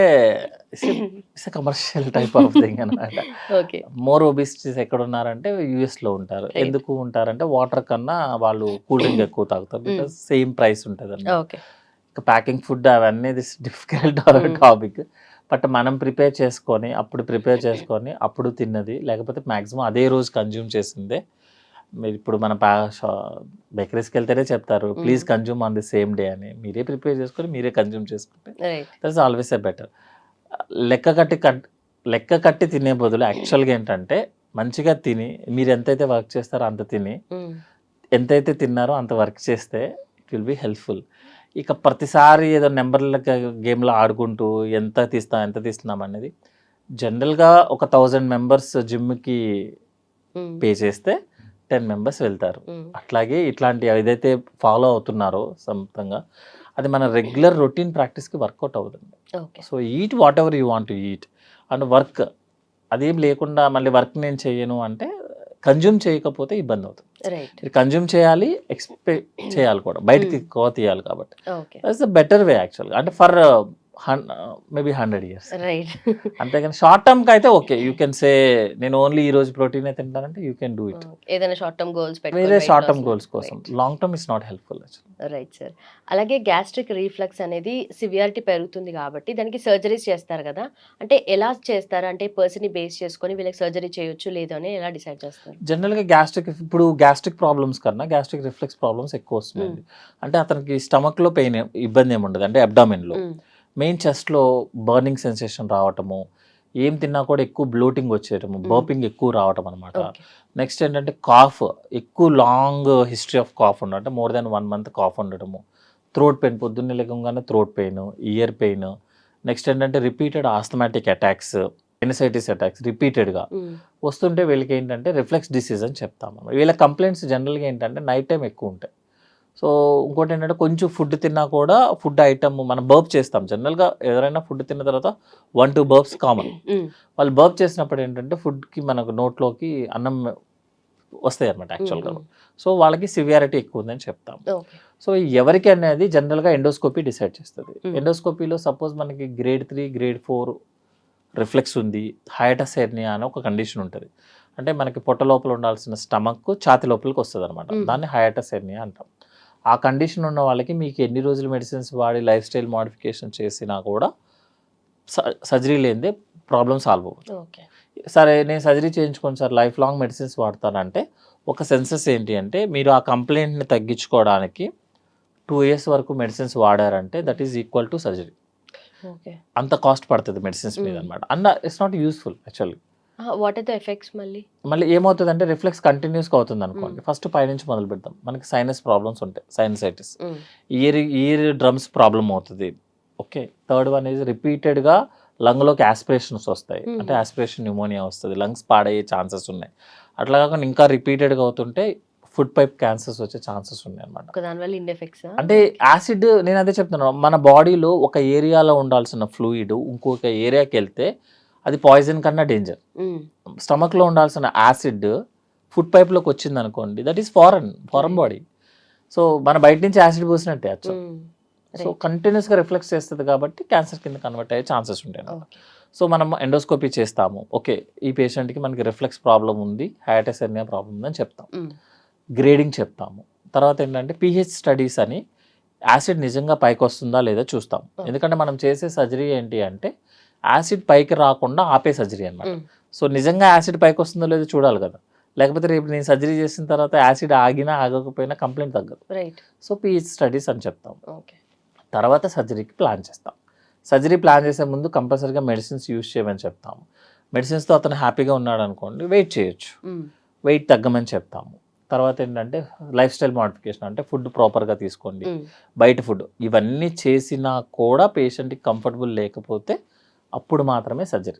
it's commercial type of thing అనమాట. ఓకే. మోర్ ఒబిసిటీస్ ఎక్కడ ఉన్నారంటే యుఎస్లో ఉంటారు. ఎందుకు ఉంటారంటే వాటర్ కన్నా వాళ్ళు కూల్ డ్రింక్ ఎక్కువ తాగుతారు, బికాస్ సేమ్ ప్రైస్ ఉంటుంది అన్నమాట. ఓకే. ఇంకా ప్యాకింగ్ ఫుడ్ అవన్నీ దిస్ డిఫికల్ట్ టాపిక్. బట్ మనం ప్రిపేర్ చేసుకొని అప్పుడు తిన్నది, లేకపోతే మ్యాక్సిమం అదే రోజు కన్జ్యూమ్ చేసిందే. మీరు ఇప్పుడు మన బేకరీస్కి వెళ్తేనే చెప్తారు please consume on the same day అని. మీరే ప్రిపేర్ చేసుకొని మీరే కన్జ్యూమ్ చేసుకుంటే దట్స్ ఆల్వేస్ ఏ బెటర్. లెక్క కట్టి తినే బదులు యాక్చువల్గా ఏంటంటే మంచిగా తిని, మీరు ఎంతైతే వర్క్ చేస్తారో అంత తిని, ఎంతైతే తిన్నారో అంత వర్క్ చేస్తే ఇట్ విల్ బి హెల్ప్ఫుల్. ఇక ప్రతిసారి ఏదో నెంబర్ల గేమ్లో ఆడుకుంటూ ఎంత తీస్తున్నాం అనేది, జనరల్గా ఒక 1000 members జిమ్కి పే చేస్తే 10 members వెళ్తారు. అట్లాగే ఇట్లాంటి ఏదైతే ఫాలో అవుతున్నారో సొంతంగా అది మన రెగ్యులర్ రొటీన్ ప్రాక్టీస్కి వర్కౌట్ అవుతుంది. So eat what ever you want to eat and work. అదేం లేకుండా మళ్ళీ వర్క్ నేను చెయ్యను అంటే కన్జ్యూమ్ చేయకపోతే ఇబ్బంది అవుతుంది. రైట్. మీరు కన్జ్యూమ్ చేయాలి, ఎక్స్పెక్ట్ చేయాలి కూడా, బయటకి తీయాలి కాబట్టి okay. That's the better way యాక్చువల్గా. అంటే ఫర్ మేబీ 100 years. రైట్. అంతేగాని షార్ట్ టర్మ్కి అయితే ఓకే, యూ కెన్ సే నేను ఓన్లీ ఈ రోజు ప్రోటీన్ తింటానంటే యూ కెన్ డూ ఇట్. ఏదైనా షార్ట్ టర్మ్ గోల్స్ వేరే షార్ట్ టర్మ్ గోల్స్ కోసం. Long term is not helpful. Right sir. అలాగే గ్యాస్ట్రిక్ రీఫ్లక్స్ అనేది సివియారిటీ పెరుగుతుంది కాబట్టి దానికి సర్జరీస్ చేస్తారు కదా, అంటే ఎలా చేస్తారు? అంటే పర్సన్ ని బేస్ చేసుకొని వీళ్ళకి సర్జరీ చేయొచ్చు లేదు అని ఎలా డిసైడ్ చేస్తారు? జనరల్గా గ్యాస్ట్రిక్ ప్రాబ్లమ్స్ కన్నా గ్యాస్ట్రిక్ రిఫ్లెక్స్ ప్రాబ్లమ్స్ ఎక్కువ వస్తున్నాయండి. అంటే అతనికి స్టమక్లో పెయిన్ ఇబ్బంది ఏమి ఉండదు, అంటే అబ్డామిన్లో. మెయిన్ చెస్ట్లో బర్నింగ్ సెన్సేషన్ రావటము, ఏం తిన్నా కూడా ఎక్కువ బ్లోటింగ్ వచ్చేయటము, బర్పింగ్ ఎక్కువ రావటం అనమాట. నెక్స్ట్ ఏంటంటే కాఫ్, ఎక్కువ లాంగ్ హిస్టరీ ఆఫ్ కాఫ్ ఉండడం, అంటే మోర్ దెన్ 1 month కాఫ్ ఉండటము. థ్రోట్ పెయిన్, పొద్దున్నే లేకుండా throat pain, ear pain. Next ఏంటంటే రిపీటెడ్ ఆస్థమాటిక్ అటాక్స్, ఎనసైటిస్ అటాక్స్ రిపీటెడ్గా వస్తుంటే వీళ్ళకి ఏంటంటే రిఫ్లెక్స్ డిసీజ్ అని చెప్తాము. వీళ్ళ కంప్లైంట్స్ జనరల్గా ఏంటంటే నైట్ టైం ఎక్కువ ఉంటాయి. సో ఇంకోటి ఏంటంటే కొంచెం ఫుడ్ తిన్నా కూడా, ఫుడ్ ఐటమ్ మనం బర్ప్ చేస్తాం జనరల్గా. ఎవరైనా ఫుడ్ తిన్న తర్వాత 1-2 burps కామన్. వాళ్ళు బర్ప్ చేసినప్పుడు ఏంటంటే ఫుడ్కి మనకు నోట్లోకి అన్నం వస్తాయి అనమాట యాక్చువల్గా. సో వాళ్ళకి సివియారిటీ ఎక్కువ ఉందని చెప్తాం. సో ఎవరికి అనేది జనరల్గా ఎండోస్కోపీ డిసైడ్ చేస్తుంది. ఎండోస్కోపీలో సపోజ్ మనకి grade 3, grade 4 రిఫ్లెక్స్ ఉంది, హైటస్ హెర్నియా అని ఒక కండిషన్ ఉంటుంది. అంటే మనకి పొట్ట లోపల ఉండాల్సిన స్టమక్ ఛాతి లోపలికి వస్తుంది అనమాట. దాన్ని హైటస్ హెర్నియా అంటాం. ఆ కండిషన్ ఉన్న వాళ్ళకి మీకు ఎన్ని రోజులు మెడిసిన్స్ వాడి లైఫ్ స్టైల్ మోడిఫికేషన్ చేసినా కూడా సర్జరీ లేనిదే ప్రాబ్లమ్ సాల్వ్ అవ్వదు. సరే నేను సర్జరీ చేయించుకోండి సార్, లైఫ్ లాంగ్ మెడిసిన్స్ వాడతానంటే ఒక సెన్సెస్ ఏంటి అంటే మీరు ఆ కంప్లైంట్ని తగ్గించుకోవడానికి 2 years వరకు మెడిసిన్స్ వాడారంటే that is equal to surgery. అంత కాస్ట్ పడుతుంది మెడిసిన్స్ మీద అనమాట. And it's not useful actually. What are the effects? మళ్ళీ ఏమవుతుంది అంటే రిఫ్లెక్స్ కంటిన్యూస్గా అవుతుంది అనుకోండి. ఫస్ట్ పైనుంచి మొదలు పెడతాం. మనకి సైనస్ ప్రాబ్లమ్స్ ఉంటాయి, సైనసైటిస్, ఇయర్ డ్రమ్స్ ప్రాబ్లమ్ అవుతుంది. ఓకే. థర్డ్ వన్ ఈజ్ రిపీటెడ్గా లంగ్లోకి ఆస్పిరేషన్స్ వస్తాయి, అంటే ఆస్పిరేషన్ న్యూమోనియా వస్తుంది, లంగ్స్ పాడయ్యే ఛాన్సెస్ ఉన్నాయి. అట్లా కాకుండా ఇంకా రిపీటెడ్గా అవుతుంటే ఫుడ్ పైప్ క్యాన్సర్స్ వచ్చే ఛాన్సెస్ ఉన్నాయి అనమాట. అంటే యాసిడ్, నేను అదే చెప్తున్నాను, మన బాడీలో ఒక ఏరియాలో ఉండాల్సిన ఫ్లూయిడ్ ఇంకొక ఏరియాకి వెళ్తే అది పాయిజన్ కన్నా డేంజర్. స్టమక్లో ఉండాల్సిన యాసిడ్ ఫుడ్ పైప్లోకి వచ్చింది అనుకోండి, that is foreign body. So మన బయట నుంచి యాసిడ్ పోసినట్టే యాక్చువల్. సో కంటిన్యూస్గా రిఫ్లెక్స్ చేస్తుంది కాబట్టి క్యాన్సర్ కింద కన్వర్ట్ అయ్యే ఛాన్సెస్ ఉంటాయి. సో మనం ఎండోస్కోపీ చేస్తాము, ఓకే ఈ పేషెంట్కి మనకి రిఫ్లెక్స్ ప్రాబ్లం ఉంది, హైటస్ హెర్నియా ప్రాబ్లం ఉందని చెప్తాం, గ్రేడింగ్ చెప్తాము. తర్వాత ఏంటంటే pH స్టడీస్ అని, యాసిడ్ నిజంగా పైకి వస్తుందా లేదా చూస్తాం. ఎందుకంటే మనం చేసే సర్జరీ ఏంటి అంటే యాసిడ్ పైకి రాకుండా ఆపే సర్జరీ అనమాట. సో నిజంగా యాసిడ్ పైకి వస్తుందో లేదో చూడాలి కదా, లేకపోతే రేపు నేను సర్జరీ చేసిన తర్వాత యాసిడ్ ఆగినా ఆగకపోయినా కంప్లైంట్ తగ్గదు. సో pH స్టడీస్ అని చెప్తాం. తర్వాత సర్జరీకి ప్లాన్ చేస్తాం. సర్జరీ ప్లాన్ చేసే ముందు కంపల్సరీగా మెడిసిన్స్ యూజ్ చేయమని చెప్తాము. మెడిసిన్స్తో అతను హ్యాపీగా ఉన్నాడు అనుకోండి, వెయిట్ చేయొచ్చు, వెయిట్ తగ్గమని చెప్తాము. తర్వాత ఏంటంటే లైఫ్ స్టైల్ మోడిఫికేషన్, అంటే ఫుడ్ ప్రాపర్గా తీసుకోండి, బయట ఫుడ్ ఇవన్నీ చేసినా కూడా పేషెంట్కి కంఫర్టబుల్ లేకపోతే అప్పుడు మాత్రమే సర్జరీ.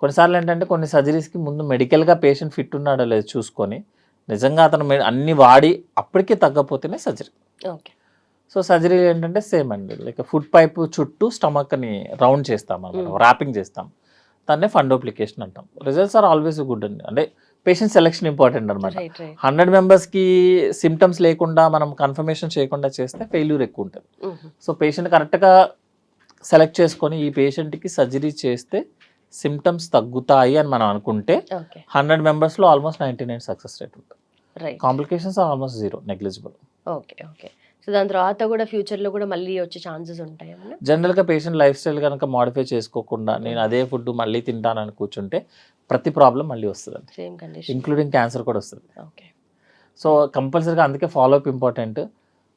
కొన్నిసార్లు ఏంటంటే కొన్ని సర్జరీస్కి ముందు మెడికల్గా పేషెంట్ ఫిట్ ఉన్నాడో లేదో చూసుకొని నిజంగా అతను అన్ని వాడి అప్పటికే తగ్గపోతేనే సర్జరీ. సో సర్జరీ ఏంటంటే సేమ్ అండి, లైక్ ఫుడ్ పైప్ చుట్టూ స్టమక్ని రౌండ్ చేస్తాం అన్నమాట, ర్యాపింగ్ చేస్తాం, దాన్నే ఫండోప్లికేషన్ అంటాం. రిజల్ట్స్ ఆర్ ఆల్వేస్ గుడ్ అండి. అంటే పేషెంట్ సెలెక్షన్ ఇంపార్టెంట్ అనమాట. 100 మెంబర్స్కి సిమ్టమ్స్ లేకుండా మనం కన్ఫర్మేషన్ చేయకుండా చేస్తే ఫెయిల్యూర్ ఎక్కువ ఉంటుంది. సో పేషెంట్ కరెక్ట్గా సెలెక్ట్ చేసుకొని ఈ పేషెంట్కి సర్జరీ చేస్తే సిమ్టమ్స్ తగ్గుతాయి అని మనం అనుకుంటే 100 మెంబర్స్లో ఆల్మోస్ట్ 99 సక్సెస్ రేట్ ఉంటుంది. Complications are almost 0, negligible. So దాని తర్వాత కూడా ఫ్యూచర్లో కూడా మళ్ళీ వచ్చే ఛాన్సెస్ ఉంటాయి. జనరల్గా పేషెంట్ లైఫ్ స్టైల్ కనుక మాడిఫై చేసుకోకుండా నేను అదే ఫుడ్ మళ్ళీ తింటానని కూర్చుంటే ప్రతి ప్రాబ్లం మళ్ళీ వస్తుంది, సేమ్ కండిషన్, ఇంక్లూడింగ్ క్యాన్సర్ కూడా వస్తుంది. సో కంపల్సరీగా అందుకే ఫాలోఅప్ ఇంపార్టెంట్.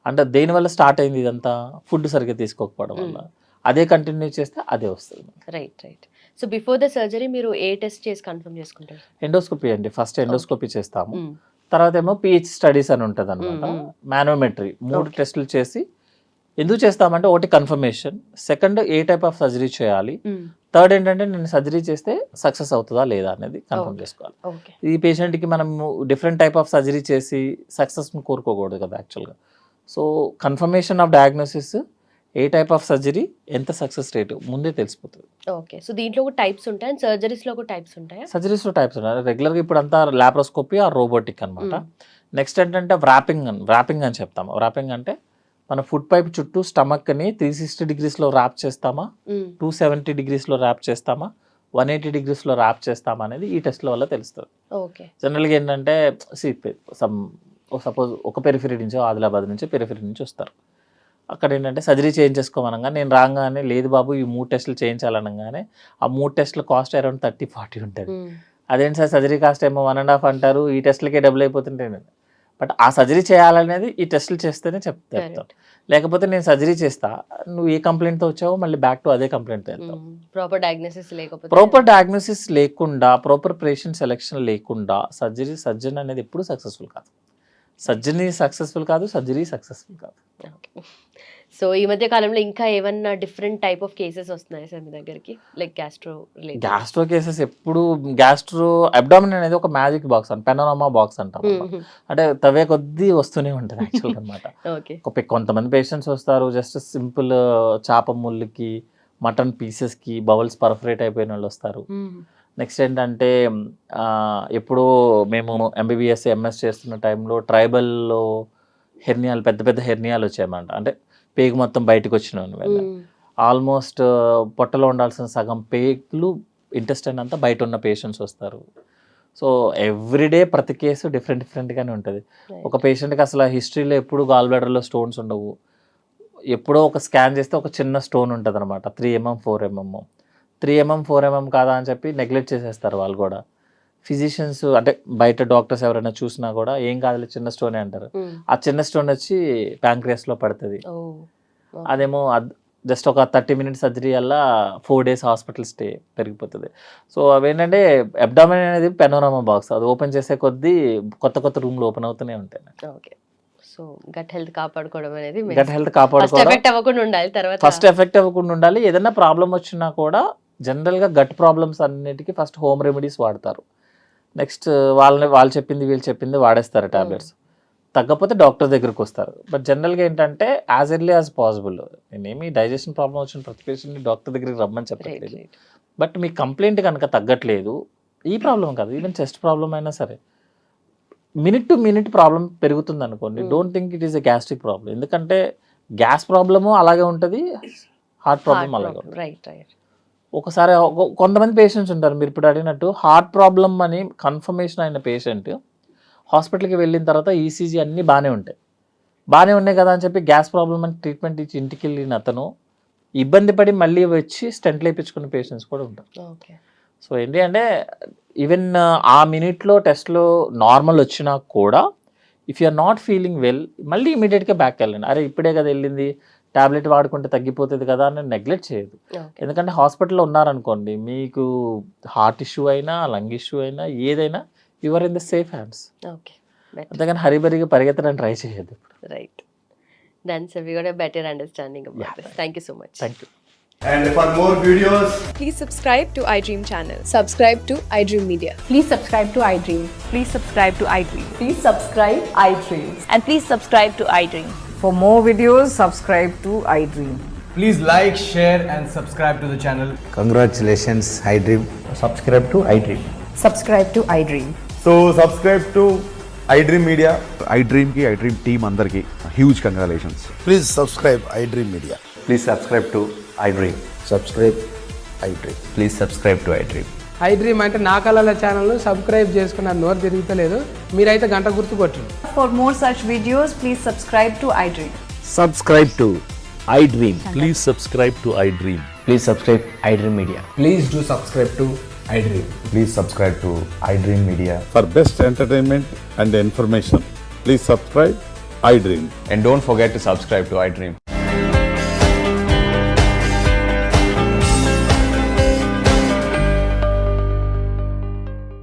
అంటే దేనివల్ల స్టార్ట్ అయింది ఇదంతా, ఫుడ్ సరిగ్గా తీసుకోకపోవడం వల్ల. అదే కంటిన్యూ చేస్తే అదే వస్తుంది. Right. So before the surgery మీరు ఏ టెస్ట్ చేసి కన్ఫర్మ్ చేసుకుంటారు? ఎండోస్కోపీ అండి. ఫస్ట్ ఎండోస్కోపీ చేస్తాము, తర్వాత ఏమో pH స్టడీస్ అని ఉంటుంది అనమాట, మానోమెట్రీ, 3 టెస్టులు చేసి. ఎందుకు చేస్తామంటే ఒకటి confirmation, second A type of surgery చేయాలి, థర్డ్ ఏంటంటే నేను సర్జరీ చేస్తే సక్సెస్ అవుతుందా లేదా అనేది కన్ఫర్మ్ చేసుకోవాలి. ఈ పేషెంట్కి మనం డిఫరెంట్ టైప్ ఆఫ్ సర్జరీ చేసి సక్సెస్ని కోరుకోకూడదు కదా యాక్చువల్గా. So confirmation of diagnosis, A type of surgery ఎంత సక్సెస్ రేటు ముందే తెలిసిపోతుంది. ఓకే. సో దీంట్లో కూడా టైప్స్ ఉంటాయి అండ్ సర్జరీస్లో కూడా టైప్స్ ఉంటాయా? సర్జరీస్లో టైప్స్ ఉన్నాయి. రెగ్యులర్గా ఇప్పుడు అంతా ల్యాప్రోస్కోపీ ఆ రోబోటిక్ అనమాట. నెక్స్ట్ ఏంటంటే వ్రాపింగ్ అని చెప్తాము. వ్రాపింగ్ అంటే మన ఫుడ్ పైప్ చుట్టూ స్టమక్ని 360 degreesలో ర్యాప్ చేస్తామా, 270 degreesలో ర్యాప్ చేస్తామా, 180 degreesలో ర్యాప్ చేస్తామా అనేది ఈ టెస్ట్ల వల్ల తెలుస్తుంది. ఓకే. జనరల్గా ఏంటంటే సపోజ్ ఒక పెరిఫెరీ నుంచి ఆదిలాబాద్ నుంచి పెరిఫెరీ నుంచి వస్తారు. అక్కడ ఏంటంటే సర్జరీ చేయించేసుకోమనగా నేను రాగానే లేదు బాబు ఈ 3 టెస్టులు చేయించాలనగానే ఆ 3 టెస్టుల కాస్ట్ అరౌండ్ 30-40 ఉంటుంది. అదేంటి సార్ సర్జరీ కాస్ట్ ఏమో 1.5 అంటారు, ఈ టెస్టులకే డబ్బులు అయిపోతుంటే. బట్ ఆ సర్జరీ చేయాలనేది ఈ టెస్టులు చేస్తేనే చెప్తాను. లేకపోతే నేను సర్జరీ చేస్తా, నువ్వు ఏ కంప్లైంట్తో వచ్చావో మళ్ళీ బ్యాక్ టు అదే కంప్లైంట్తో వెళ్తావు. ప్రాపర్ డయాగ్నోసిస్ లేకుండా, ప్రాపర్ పేషెంట్ సెలెక్షన్ లేకుండా సర్జన్ అనేది ఎప్పుడు సక్సెస్ఫుల్ కాదు. సర్జరీ సక్సెస్ఫుల్ కాదు. సో ఈ మధ్య కాలంలో ఇంకా ఏమన్నా డిఫరెంట్ టైప్ ఆఫ్ కేసెస్ వస్తున్నాయి సార్ మీ దగ్గరికి, లైక్ గ్యాస్ట్రో కేసెస్? ఎప్పుడు అబ్డామిన్ అనేది ఒక మ్యాజిక్ బాక్స్ అని, పెనోరామా బాక్స్ అంటాం. అంటే తవ్వే కొద్దీ వస్తూనే ఉంటుంది యాక్చువల్గా అనమాట. కొంతమంది పేషెంట్స్ వస్తారు జస్ట్ సింపుల్ చాప ముళ్ళకి, మటన్ పీసెస్కి బౌల్స్ పర్ఫరేట్ అయిపోయిన వాళ్ళు వస్తారు. నెక్స్ట్ ఏంటంటే ఎప్పుడో మేము MBBS MS చేస్తున్న టైంలో ట్రైబల్లో హెర్నియాలు, పెద్ద పెద్ద హెర్నియాలు వచ్చాయన్నమాట. అంటే పేగు మొత్తం బయటకు వచ్చిన ఆల్మోస్ట్ పొట్టలో ఉండాల్సిన సగం పేగులు, ఇంటెస్టైన్ అంతా బయట ఉన్న పేషెంట్స్ వస్తారు. సో ఎవ్రీడే ప్రతి కేసు డిఫరెంట్గానే ఉంటుంది. ఒక పేషెంట్కి అసలు హిస్టరీలో ఎప్పుడు గాల్ బ్లాడర్లో స్టోన్స్ ఉండవు. ఎప్పుడో ఒక స్కాన్ చేస్తే ఒక చిన్న స్టోన్ ఉంటుంది అనమాట, 3 mm 4 mm. 3 mm 4 mm కాదా అని చెప్పి నెగ్లెక్ట్ చేసేస్తారు వాళ్ళు కూడా. ఫిజిషియన్స్ అంటే బయట డాక్టర్స్ ఎవరైనా చూసినా కూడా ఏం కాదు చిన్న స్టోనే అంటారు. ఆ చిన్న స్టోన్ వచ్చి ప్యాంక్రియాస్లో పడుతుంది. అదేమో జస్ట్ ఒక 30 minutes సర్జరీ వల్ల 4 days హాస్పిటల్ స్టే పెరిగిపోతుంది. సో అవేంటంటే అబ్డామిన్ అనేది పెనోరామా బాక్స్, అది ఓపెన్ చేసే కొద్దీ కొత్త రూమ్లు ఓపెన్ అవుతూనే ఉంటాయి. సో గట్ హెల్త్ కాపాడుకోవడం అనేది ఫస్ట్ ఎఫెక్ట్ అవ్వకుండా ఉండాలి. ఏదైనా ప్రాబ్లం వచ్చినా కూడా జనరల్గా గట్ ప్రాబ్లమ్స్ అన్నిటికీ ఫస్ట్ హోమ్ రెమెడీస్ వాడతారు. నెక్స్ట్ వాళ్ళు చెప్పింది వీళ్ళు చెప్పింది వాడేస్తారు టాబ్లెట్స్. తగ్గకపోతే డాక్టర్ దగ్గరికి వస్తారు. బట్ జనరల్గా ఏంటంటే యాజ్ ఎర్లీ యాజ్ పాసిబుల్, నేనేమి డైజెషన్ ప్రాబ్లం వచ్చిన ప్రతి పేషెంట్ని డాక్టర్ దగ్గరికి రమ్మని చెప్పట్లేదు. బట్ మీ కంప్లైంట్ కనుక తగ్గట్లేదు, ఈ ప్రాబ్లం కాదు, ఈవెన్ చెస్ట్ ప్రాబ్లం అయినా సరే మినిట్ టు మినిట్ ప్రాబ్లం పెరుగుతుంది అనుకోండి, don't think it is a gastric problem. ఎందుకంటే గ్యాస్ ప్రాబ్లము అలాగే ఉంటుంది, హార్ట్ ప్రాబ్లం అలాగే ఉంటుంది. ఒకసారి కొంతమంది పేషెంట్స్ ఉంటారు, మీరు ఇప్పుడు అడిగినట్టు హార్ట్ ప్రాబ్లం అని కన్ఫర్మేషన్ అయిన పేషెంట్ హాస్పిటల్కి వెళ్ళిన తర్వాత ECG అన్నీ బాగానే ఉన్నాయి కదా అని చెప్పి గ్యాస్ ప్రాబ్లం అని ట్రీట్మెంట్ ఇచ్చి ఇంటికి వెళ్ళిన అతను ఇబ్బంది పడి మళ్ళీ వచ్చి స్టెంట్ లేపించుకునే పేషెంట్స్ కూడా ఉంటారు. సో ఏంటి అంటే ఈవెన్ ఆ మినిట్లో టెస్ట్లో నార్మల్ వచ్చినా కూడా if you are not feeling well మళ్ళీ ఇమీడియట్గా బ్యాక్ వెళ్ళండి. అరే ఇప్పుడే కదా వెళ్ళింది, ట్యాబ్లెట్ వాడుకుంటే తగ్గిపోతుంది కదా అని నెగ్లెక్ట్ చేయదు. ఎందుకంటే హాస్పిటల్లో ఉన్నారనుకోండి, మీకు హార్ట్ ఇష్యూ అయినా లంగ్ ఇష్యూ అయినా ఏదైనా you are in the safe hands. అంతేగాని హరిబరిగా పరిగెత్తడానికి ట్రై చేయొద్దు. Right. Then sir, we got a better understanding about this. Thank you so much. Thank you. And for more videos, please subscribe to iDream channel. Subscribe to iDream Media. Please subscribe to iDream. Please subscribe to iDream. Please subscribe iDream. And please subscribe to iDream. For more videos, subscribe to iDream. please like, share and subscribe to the channel. Congratulations, iDream. Subscribe to iDream. Subscribe to iDream. So subscribe to iDream Media. iDream ki iDream team andarki huge congratulations. Please subscribe iDream Media. Please subscribe to iDream. Subscribe iDream. Please subscribe to iDream. iDream అంటే నా కళల channel subscribe చేసుకున్న నోరు తిరుగుతలేదు, మీరైతే గంట గుర్తు కొట్టండి. For more such videos, please subscribe to iDream. Subscribe to iDream. Please subscribe to iDream. Please subscribe iDream Media. Please do subscribe to iDream. Please subscribe to iDream Media. For best entertainment and information, please subscribe iDream. And don't forget to subscribe to iDream.